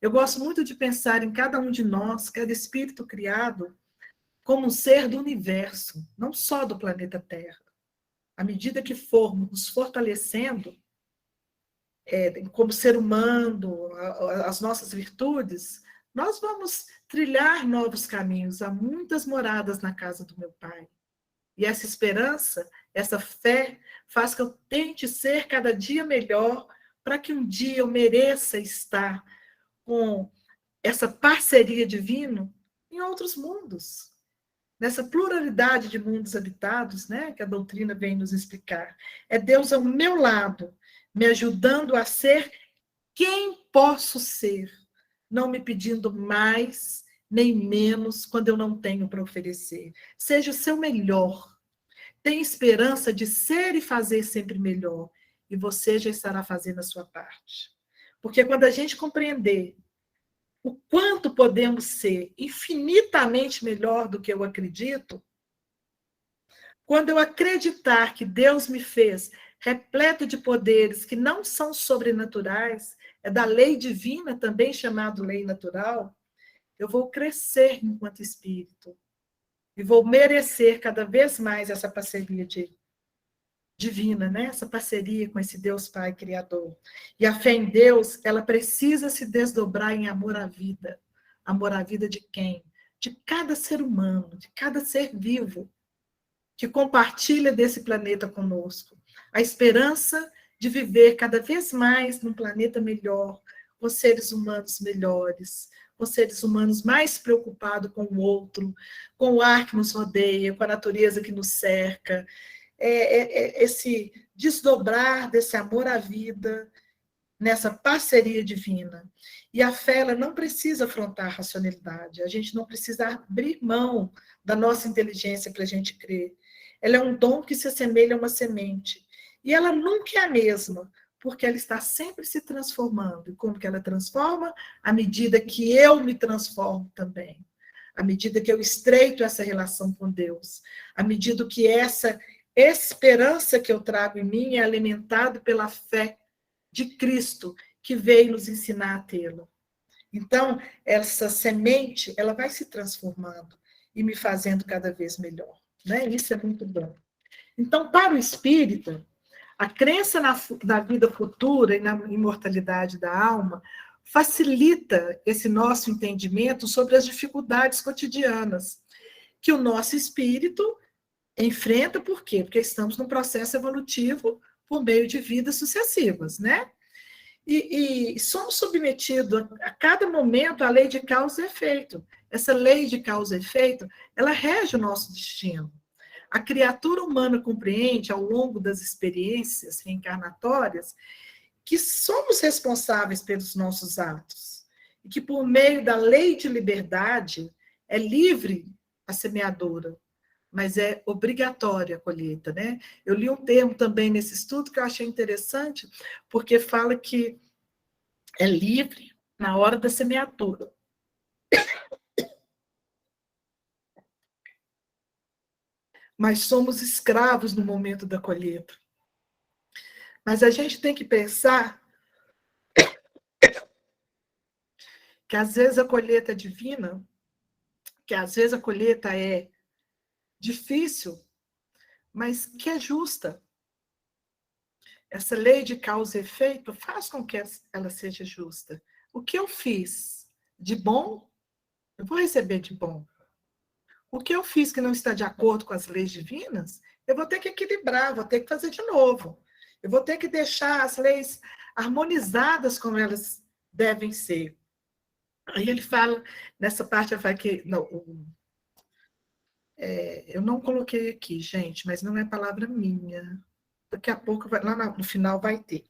Eu gosto muito de pensar em cada um de nós, cada espírito criado, como um ser do universo, não só do planeta Terra. À medida que formos nos fortalecendo, como ser humano, as nossas virtudes, nós vamos trilhar novos caminhos. Há muitas moradas na casa do meu Pai. E essa esperança, essa fé, faz que eu tente ser cada dia melhor para que um dia eu mereça estar com essa parceria divina em outros mundos. Nessa pluralidade de mundos habitados, né, que a doutrina vem nos explicar. É Deus ao meu lado, me ajudando a ser quem posso ser, não me pedindo mais nem menos quando eu não tenho para oferecer. Seja o seu melhor. Tenha esperança de ser e fazer sempre melhor, e você já estará fazendo a sua parte. Porque quando a gente compreender o quanto podemos ser infinitamente melhor do que eu acredito, quando eu acreditar que Deus me fez repleto de poderes que não são sobrenaturais, é da lei divina, também chamado lei natural, eu vou crescer enquanto espírito e vou merecer cada vez mais essa parceria divina, né? Essa parceria com esse Deus Pai Criador. E a fé em Deus, ela precisa se desdobrar em amor à vida. Amor à vida de quem? De cada ser humano, de cada ser vivo que compartilha desse planeta conosco. A esperança de viver cada vez mais num planeta melhor, com seres humanos melhores, com seres humanos mais preocupados com o outro, com o ar que nos rodeia, com a natureza que nos cerca, esse desdobrar desse amor à vida, nessa parceria divina. E a fé, ela não precisa afrontar a racionalidade, a gente não precisa abrir mão da nossa inteligência para a gente crer. Ela é um dom que se assemelha a uma semente. E ela nunca é a mesma, porque ela está sempre se transformando. E como que ela transforma? À medida que eu me transformo também. À medida que eu estreito essa relação com Deus. À medida que essa esperança que eu trago em mim é alimentada pela fé de Cristo, que veio nos ensinar a tê-lo. Então, essa semente, ela vai se transformando e me fazendo cada vez melhor. Né? Isso é muito bom. Então, para o espírita, a crença na vida futura e na imortalidade da alma facilita esse nosso entendimento sobre as dificuldades cotidianas que o nosso espírito enfrenta. Por quê? Porque estamos num processo evolutivo por meio de vidas sucessivas, né? E somos submetidos a cada momento à lei de causa e efeito. Essa lei de causa e efeito, ela rege o nosso destino. A criatura humana compreende, ao longo das experiências reencarnatórias, que somos responsáveis pelos nossos atos. E que, por meio da lei de liberdade, é livre a semeadora, mas é obrigatória a colheita, né? Eu li um termo também nesse estudo que eu achei interessante, porque fala que é livre na hora da semeadura. Mas somos escravos no momento da colheita. Mas a gente tem que pensar que às vezes a colheita é divina, que às vezes a colheita é difícil, mas que é justa. Essa lei de causa e efeito faz com que ela seja justa. O que eu fiz de bom, eu vou receber de bom. O que eu fiz que não está de acordo com as leis divinas, eu vou ter que equilibrar, vou ter que fazer de novo. Eu vou ter que deixar as leis harmonizadas como elas devem ser. Aí ele fala, nessa parte, ele fala que... Não, eu não coloquei aqui, gente, mas não é palavra minha. Daqui a pouco, lá no final, vai ter.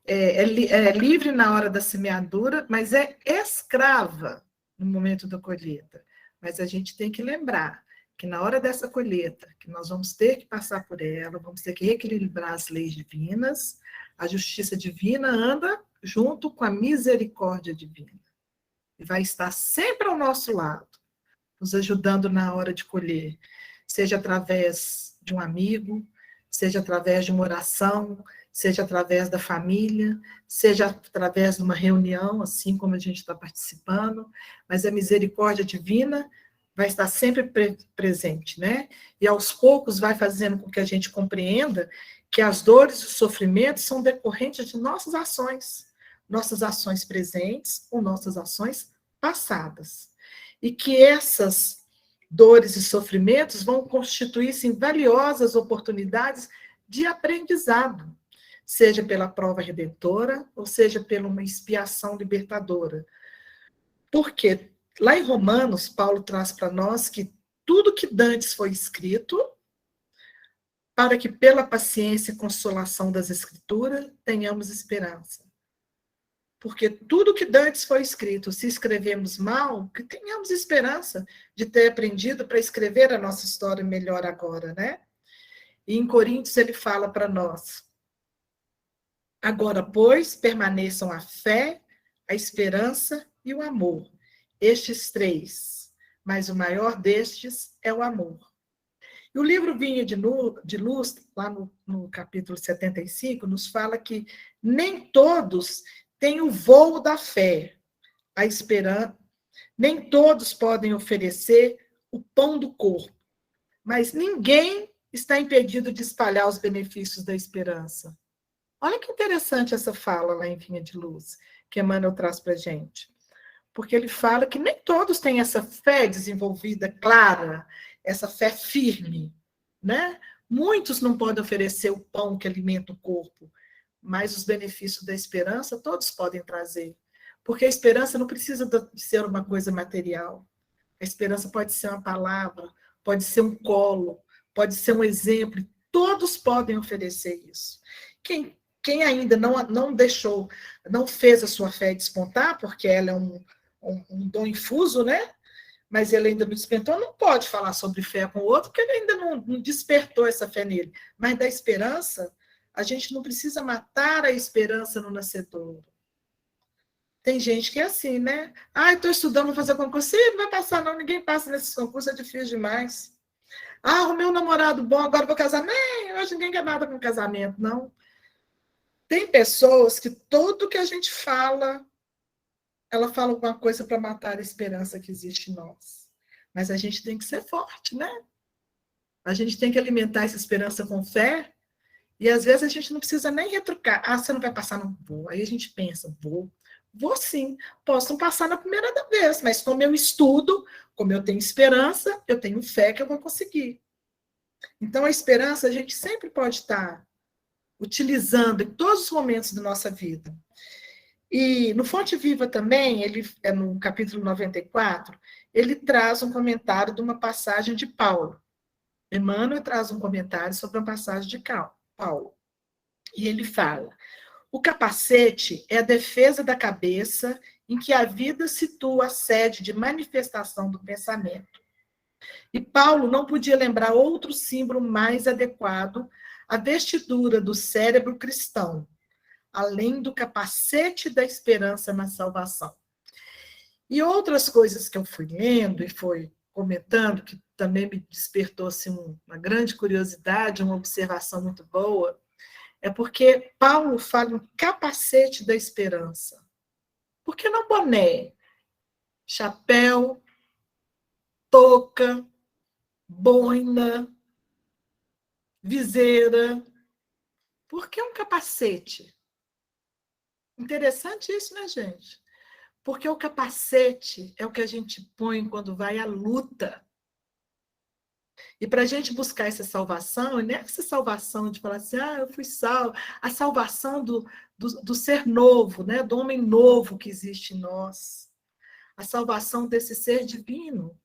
É livre na hora da semeadura, mas é escrava no momento da colheita. Mas a gente tem que lembrar que na hora dessa colheita, que nós vamos ter que passar por ela, vamos ter que reequilibrar as leis divinas, a justiça divina anda junto com a misericórdia divina. E vai estar sempre ao nosso lado, nos ajudando na hora de colher, seja através de um amigo, seja através de uma oração, seja através da família, seja através de uma reunião, assim como a gente está participando, mas a misericórdia divina vai estar sempre presente, né? E aos poucos vai fazendo com que a gente compreenda que as dores e os sofrimentos são decorrentes de nossas ações presentes ou nossas ações passadas. E que essas dores e sofrimentos vão constituir-se em valiosas oportunidades de aprendizado, seja pela prova redentora, ou seja pela uma expiação libertadora. Porque lá em Romanos, Paulo traz para nós que tudo que dantes foi escrito, para que pela paciência e consolação das Escrituras tenhamos esperança. Porque tudo que dantes foi escrito, se escrevemos mal, que tenhamos esperança de ter aprendido para escrever a nossa história melhor agora, né? E em Coríntios ele fala para nós: agora, pois, permaneçam a fé, a esperança e o amor. Estes três, mas o maior destes é o amor. E o livro Vinha de Luz, lá no capítulo 75, nos fala que nem todos têm o voo da fé, a esperança, nem todos podem oferecer o pão do corpo, mas ninguém está impedido de espalhar os benefícios da esperança. Olha que interessante essa fala lá em Vinha de Luz, que Emmanuel traz para a gente. Porque ele fala que nem todos têm essa fé desenvolvida, clara, essa fé firme, né? Muitos não podem oferecer o pão que alimenta o corpo, mas os benefícios da esperança todos podem trazer. Porque a esperança não precisa de ser uma coisa material. A esperança pode ser uma palavra, pode ser um colo, pode ser um exemplo. Todos podem oferecer isso. Quem ainda não fez a sua fé despontar, porque ela é um dom infuso, né? Mas ele ainda não despertou, não pode falar sobre fé com o outro, porque ele ainda não despertou essa fé nele. Mas da esperança, a gente não precisa matar a esperança no nascedouro. Tem gente que é assim, né? Estou estudando para fazer concurso. Não vai passar, não. Ninguém passa nesses concursos, é difícil demais. Arrumei um namorado bom, agora vou casar. Nem, hoje ninguém quer nada com casamento, não. Tem pessoas que tudo que a gente fala, ela fala alguma coisa para matar a esperança que existe em nós. Mas a gente tem que ser forte, né? A gente tem que alimentar essa esperança com fé. E às vezes a gente não precisa nem retrucar. Você não vai passar, não vou. Aí a gente pensa, vou sim. Posso não passar na primeira vez, mas como eu estudo, como eu tenho esperança, eu tenho fé que eu vou conseguir. Então a esperança a gente sempre pode estar utilizando em todos os momentos da nossa vida. E no Fonte Viva também, no capítulo 94, ele traz um comentário de uma passagem de Paulo. Emmanuel traz um comentário sobre uma passagem de Paulo. E ele fala: o capacete é a defesa da cabeça em que a vida situa a sede de manifestação do pensamento. E Paulo não podia lembrar outro símbolo mais adequado à vestidura do cérebro cristão, além do capacete da esperança na salvação. E outras coisas que eu fui lendo e fui comentando, que também me despertou assim, uma grande curiosidade, uma observação muito boa, é porque Paulo fala em capacete da esperança. Por que não boné? Chapéu, touca, boina, viseira. Por que um capacete? Interessante isso, né, gente? Porque o capacete é o que a gente põe quando vai à luta. E para a gente buscar essa salvação, não é essa salvação de falar assim, eu fui salvo, a salvação do ser novo, né? Do homem novo que existe em nós. A salvação desse ser divino,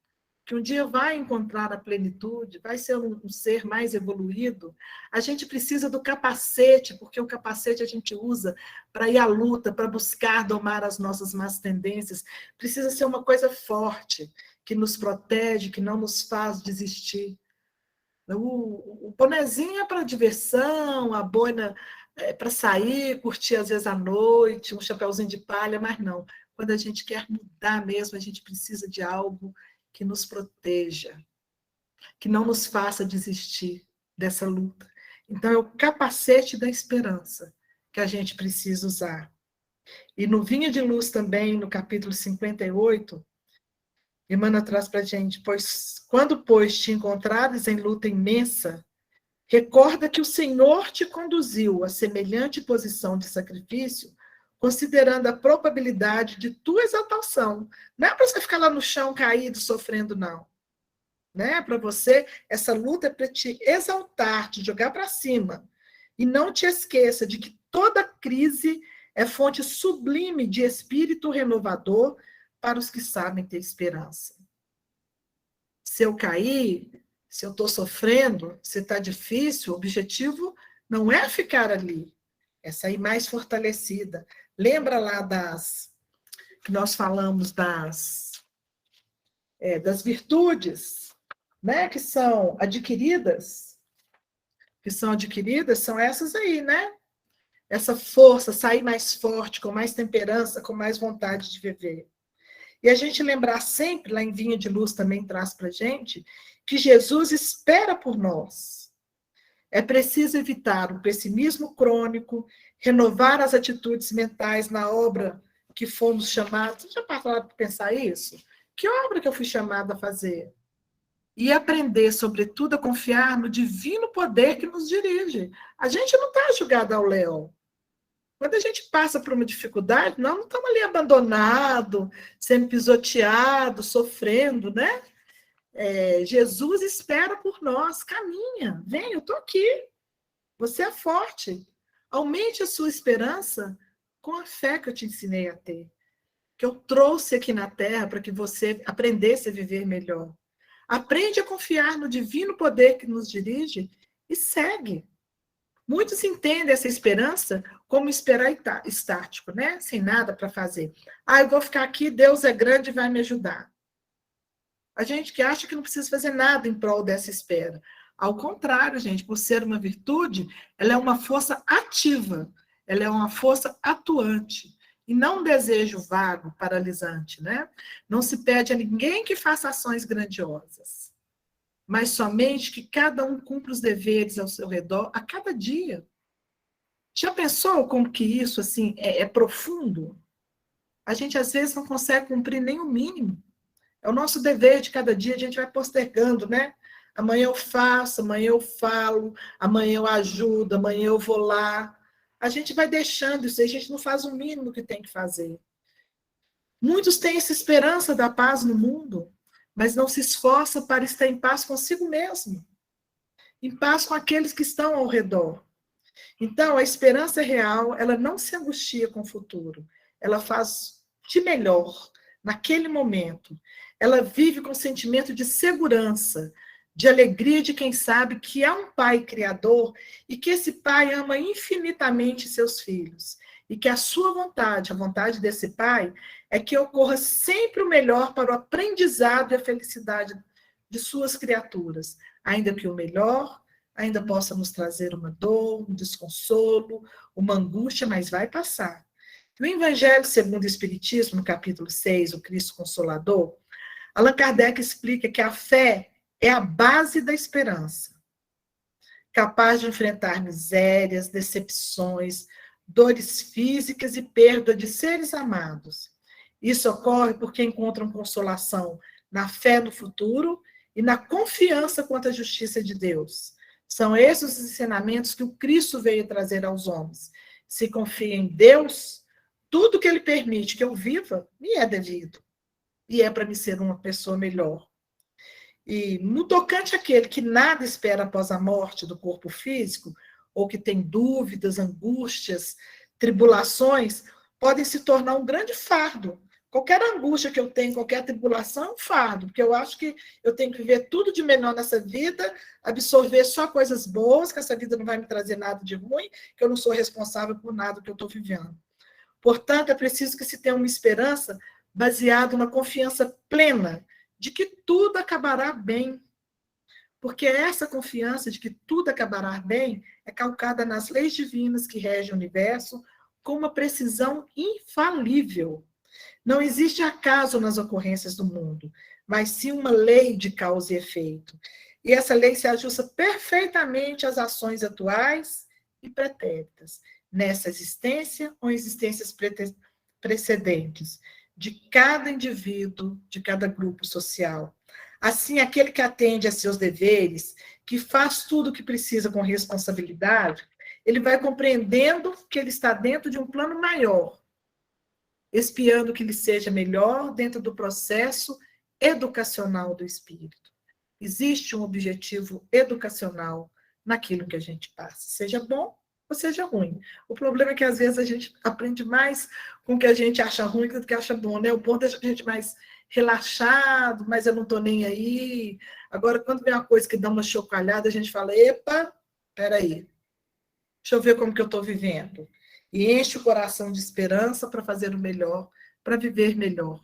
que um dia vai encontrar a plenitude, vai ser um ser mais evoluído. A gente precisa do capacete, porque o capacete a gente usa para ir à luta, para buscar domar as nossas más tendências. Precisa ser uma coisa forte, que nos protege, que não nos faz desistir. O bonezinho é para diversão, a boina é para sair, curtir às vezes à noite, um chapeuzinho de palha, mas não. Quando a gente quer mudar mesmo, a gente precisa de algo que nos proteja, que não nos faça desistir dessa luta. Então, é o capacete da esperança que a gente precisa usar. E no Vinha de Luz também, no capítulo 58, Emmanuel traz para a gente, quando, pois, te encontrares em luta imensa, recorda que o Senhor te conduziu a semelhante posição de sacrifício, considerando a probabilidade de tua exaltação. Não é para você ficar lá no chão caído, sofrendo, não. Né? Para você, essa luta é para te exaltar, te jogar para cima. E não te esqueça de que toda crise é fonte sublime de espírito renovador para os que sabem ter esperança. Se eu cair, se eu estou sofrendo, se está difícil, o objetivo não é ficar ali, é sair mais fortalecida. Lembra lá que nós falamos das virtudes, né, que são adquiridas, são essas aí, né? Essa força, sair mais forte, com mais temperança, com mais vontade de viver. E a gente lembrar sempre, lá em Vinha de Luz também traz para a gente, que Jesus espera por nós. É preciso evitar o pessimismo crônico, renovar as atitudes mentais na obra que fomos chamados. Você já pararam para pensar isso? Que obra que eu fui chamada a fazer? E aprender, sobretudo, a confiar no divino poder que nos dirige. A gente não está julgado ao léu. Quando a gente passa por uma dificuldade, nós não estamos ali abandonados, sendo pisoteados, sofrendo, né? Jesus espera por nós, caminha, vem, eu estou aqui. Você é forte. Aumente a sua esperança com a fé que eu te ensinei a ter, que eu trouxe aqui na Terra para que você aprendesse a viver melhor. Aprende a confiar no divino poder que nos dirige e segue. Muitos entendem essa esperança como esperar estático, né? Sem nada para fazer. Eu vou ficar aqui, Deus é grande e vai me ajudar. A gente que acha que não precisa fazer nada em prol dessa espera. Ao contrário, gente, por ser uma virtude, ela é uma força ativa, ela é uma força atuante, e não um desejo vago, paralisante, né? Não se pede a ninguém que faça ações grandiosas, mas somente que cada um cumpra os deveres ao seu redor a cada dia. Já pensou como que isso assim é profundo? A gente às vezes não consegue cumprir nem o mínimo. É o nosso dever de cada dia, a gente vai postergando, né? Amanhã eu faço, amanhã eu falo, amanhã eu ajudo, amanhã eu vou lá. A gente vai deixando isso aí, a gente não faz o mínimo que tem que fazer. Muitos têm essa esperança da paz no mundo, mas não se esforçam para estar em paz consigo mesmo, em paz com aqueles que estão ao redor. Então, a esperança real, ela não se angustia com o futuro, ela faz de melhor naquele momento. Ela vive com sentimento de segurança, de alegria de quem sabe que há um Pai Criador e que esse Pai ama infinitamente seus filhos. E que a sua vontade, a vontade desse Pai, é que ocorra sempre o melhor para o aprendizado e a felicidade de suas criaturas. Ainda que o melhor ainda possa nos trazer uma dor, um desconsolo, uma angústia, mas vai passar. No Evangelho segundo o Espiritismo, no capítulo 6, o Cristo Consolador, Allan Kardec explica que a fé é a base da esperança, capaz de enfrentar misérias, decepções, dores físicas e perda de seres amados. Isso ocorre porque encontram consolação na fé no futuro e na confiança quanto à justiça de Deus. São esses os ensinamentos que o Cristo veio trazer aos homens. Se confia em Deus, tudo que Ele permite que eu viva, me é devido. E é para me ser uma pessoa melhor. E no tocante àquele que nada espera após a morte do corpo físico, ou que tem dúvidas, angústias, tribulações, podem se tornar um grande fardo. Qualquer angústia que eu tenho, qualquer tribulação é um fardo, porque eu acho que eu tenho que viver tudo de melhor nessa vida, absorver só coisas boas, que essa vida não vai me trazer nada de ruim, que eu não sou responsável por nada que eu estou vivendo. Portanto, é preciso que se tenha uma esperança baseada na confiança plena de que tudo acabará bem. Porque essa confiança de que tudo acabará bem é calcada nas leis divinas que regem o universo com uma precisão infalível. Não existe acaso nas ocorrências do mundo, mas sim uma lei de causa e efeito. E essa lei se ajusta perfeitamente às ações atuais e pretéritas, nessa existência ou existências precedentes, de cada indivíduo, de cada grupo social. Assim, aquele que atende a seus deveres, que faz tudo o que precisa com responsabilidade, ele vai compreendendo que ele está dentro de um plano maior, espiando que lhe seja melhor dentro do processo educacional do espírito. Existe um objetivo educacional naquilo que a gente passa, seja bom ou seja ruim. O problema é que, às vezes, a gente aprende mais com o que a gente acha ruim do que acha bom, né? O bom deixa a gente mais relaxado, mas eu não estou nem aí. Agora, quando vem uma coisa que dá uma chocalhada, a gente fala, epa, peraí, deixa eu ver como que eu estou vivendo. E enche o coração de esperança para fazer o melhor, para viver melhor.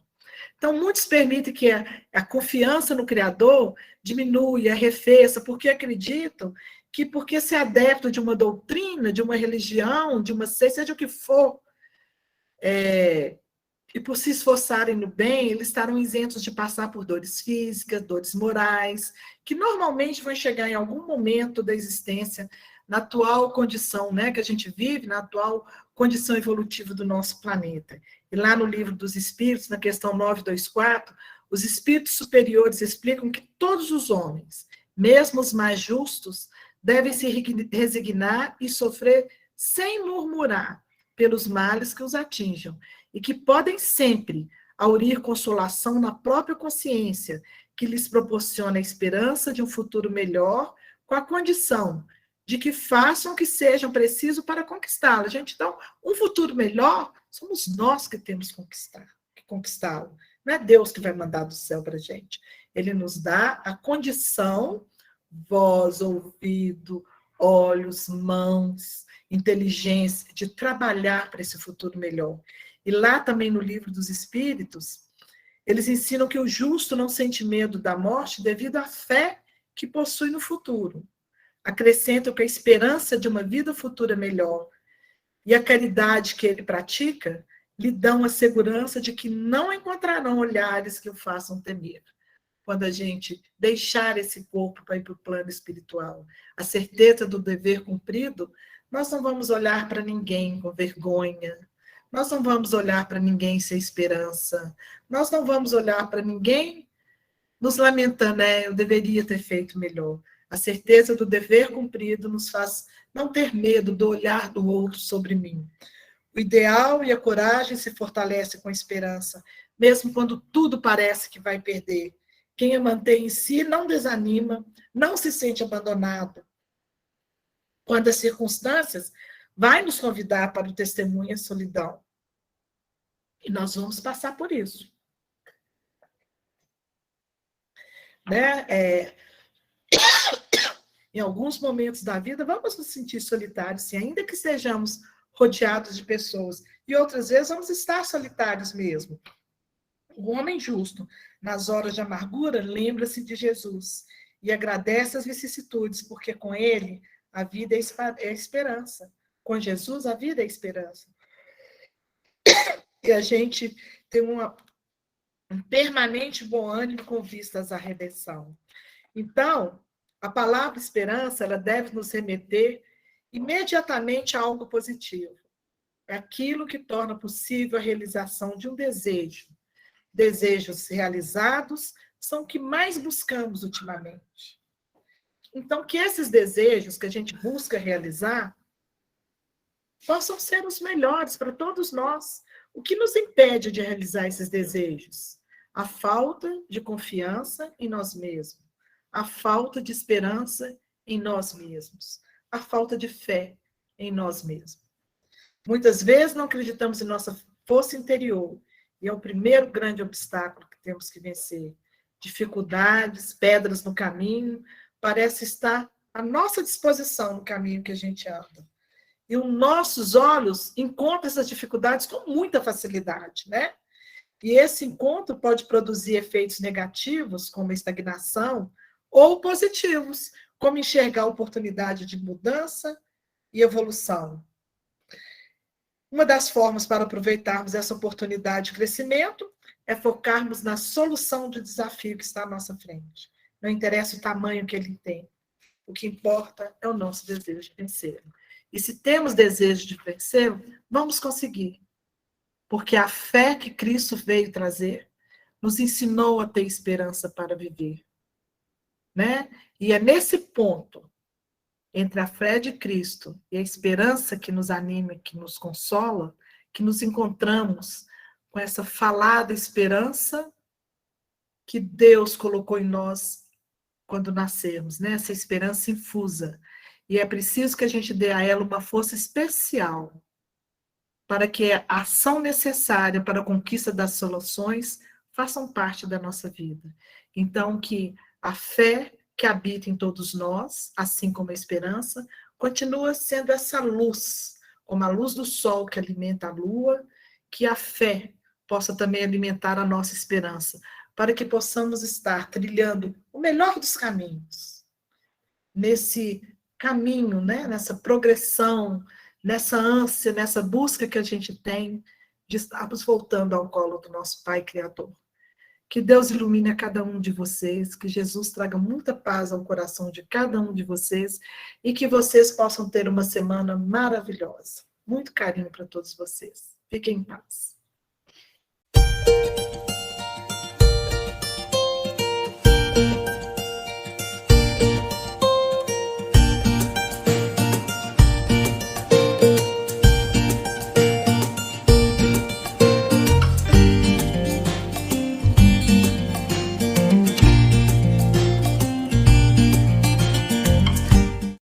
Então, muitos permitem que a confiança no Criador diminua, arrefeça, porque acreditam que, porque ser adepto de uma doutrina, de uma religião, de uma seita, seja o que for, e por se esforçarem no bem, eles estarão isentos de passar por dores físicas, dores morais, que normalmente vão chegar em algum momento da existência, na atual condição, né, que a gente vive, na atual condição evolutiva do nosso planeta. E lá no Livro dos Espíritos, na questão 924, os espíritos superiores explicam que todos os homens, mesmo os mais justos, devem se resignar e sofrer sem murmurar pelos males que os atinjam, e que podem sempre aurir consolação na própria consciência, que lhes proporciona a esperança de um futuro melhor, com a condição de que façam o que sejam preciso para conquistá-lo. Gente, então, um futuro melhor, somos nós que temos que conquistá-lo. Não é Deus que vai mandar do céu para a gente. Ele nos dá a condição, voz, ouvido, olhos, mãos, inteligência, de trabalhar para esse futuro melhor. E lá também no Livro dos Espíritos, eles ensinam que o justo não sente medo da morte devido à fé que possui no futuro. Acrescentam que a esperança de uma vida futura melhor e a caridade que ele pratica lhe dão a segurança de que não encontrarão olhares que o façam temer. Quando a gente deixar esse corpo para ir para o plano espiritual, a certeza do dever cumprido, nós não vamos olhar para ninguém com vergonha, nós não vamos olhar para ninguém sem esperança, nós não vamos olhar para ninguém nos lamentando, eu deveria ter feito melhor. A certeza do dever cumprido nos faz não ter medo do olhar do outro sobre mim. O ideal e a coragem se fortalecem com a esperança, mesmo quando tudo parece que vai perder. Quem a mantém em si não desanima, não se sente abandonado. Quando as circunstâncias vai nos convidar para o testemunho e a solidão. E nós vamos passar por isso. Né? Em alguns momentos da vida, vamos nos sentir solitários, sim, ainda que sejamos rodeados de pessoas. E outras vezes vamos estar solitários mesmo. O homem justo, nas horas de amargura, lembra-se de Jesus e agradece as vicissitudes, porque com ele a vida é esperança. Com Jesus, a vida é esperança. E a gente tem um permanente bom ânimo com vistas à redenção. Então, a palavra esperança, ela deve nos remeter imediatamente a algo positivo. É aquilo que torna possível a realização de um desejo. Desejos realizados são o que mais buscamos ultimamente. Então, que esses desejos que a gente busca realizar possam ser os melhores para todos nós. O que nos impede de realizar esses desejos? A falta de confiança em nós mesmos, a falta de esperança em nós mesmos, a falta de fé em nós mesmos. Muitas vezes não acreditamos em nossa força interior, e é o primeiro grande obstáculo que temos que vencer. Dificuldades, pedras no caminho, parece estar à nossa disposição no caminho que a gente anda. E os nossos olhos encontram essas dificuldades com muita facilidade, né? E esse encontro pode produzir efeitos negativos, como estagnação, ou positivos, como enxergar a oportunidade de mudança e evolução. Uma das formas para aproveitarmos essa oportunidade de crescimento é focarmos na solução do desafio que está à nossa frente. Não interessa o tamanho que ele tem. O que importa é o nosso desejo de vencer. E se temos desejo de vencer, vamos conseguir. Porque a fé que Cristo veio trazer nos ensinou a ter esperança para viver. Né? E é nesse ponto, entre a fé de Cristo e a esperança que nos anima, que nos consola, que nos encontramos com essa falada esperança que Deus colocou em nós quando nascemos, né? Essa esperança infusa. E é preciso que a gente dê a ela uma força especial para que a ação necessária para a conquista das soluções façam parte da nossa vida. Então, que a fé que habita em todos nós, assim como a esperança, continua sendo essa luz, como a luz do sol que alimenta a lua, que a fé possa também alimentar a nossa esperança, para que possamos estar trilhando o melhor dos caminhos, nesse caminho, né? Nessa progressão, nessa ânsia, nessa busca que a gente tem de estarmos voltando ao colo do nosso Pai Criador. Que Deus ilumine a cada um de vocês, que Jesus traga muita paz ao coração de cada um de vocês e que vocês possam ter uma semana maravilhosa. Muito carinho para todos vocês. Fiquem em paz.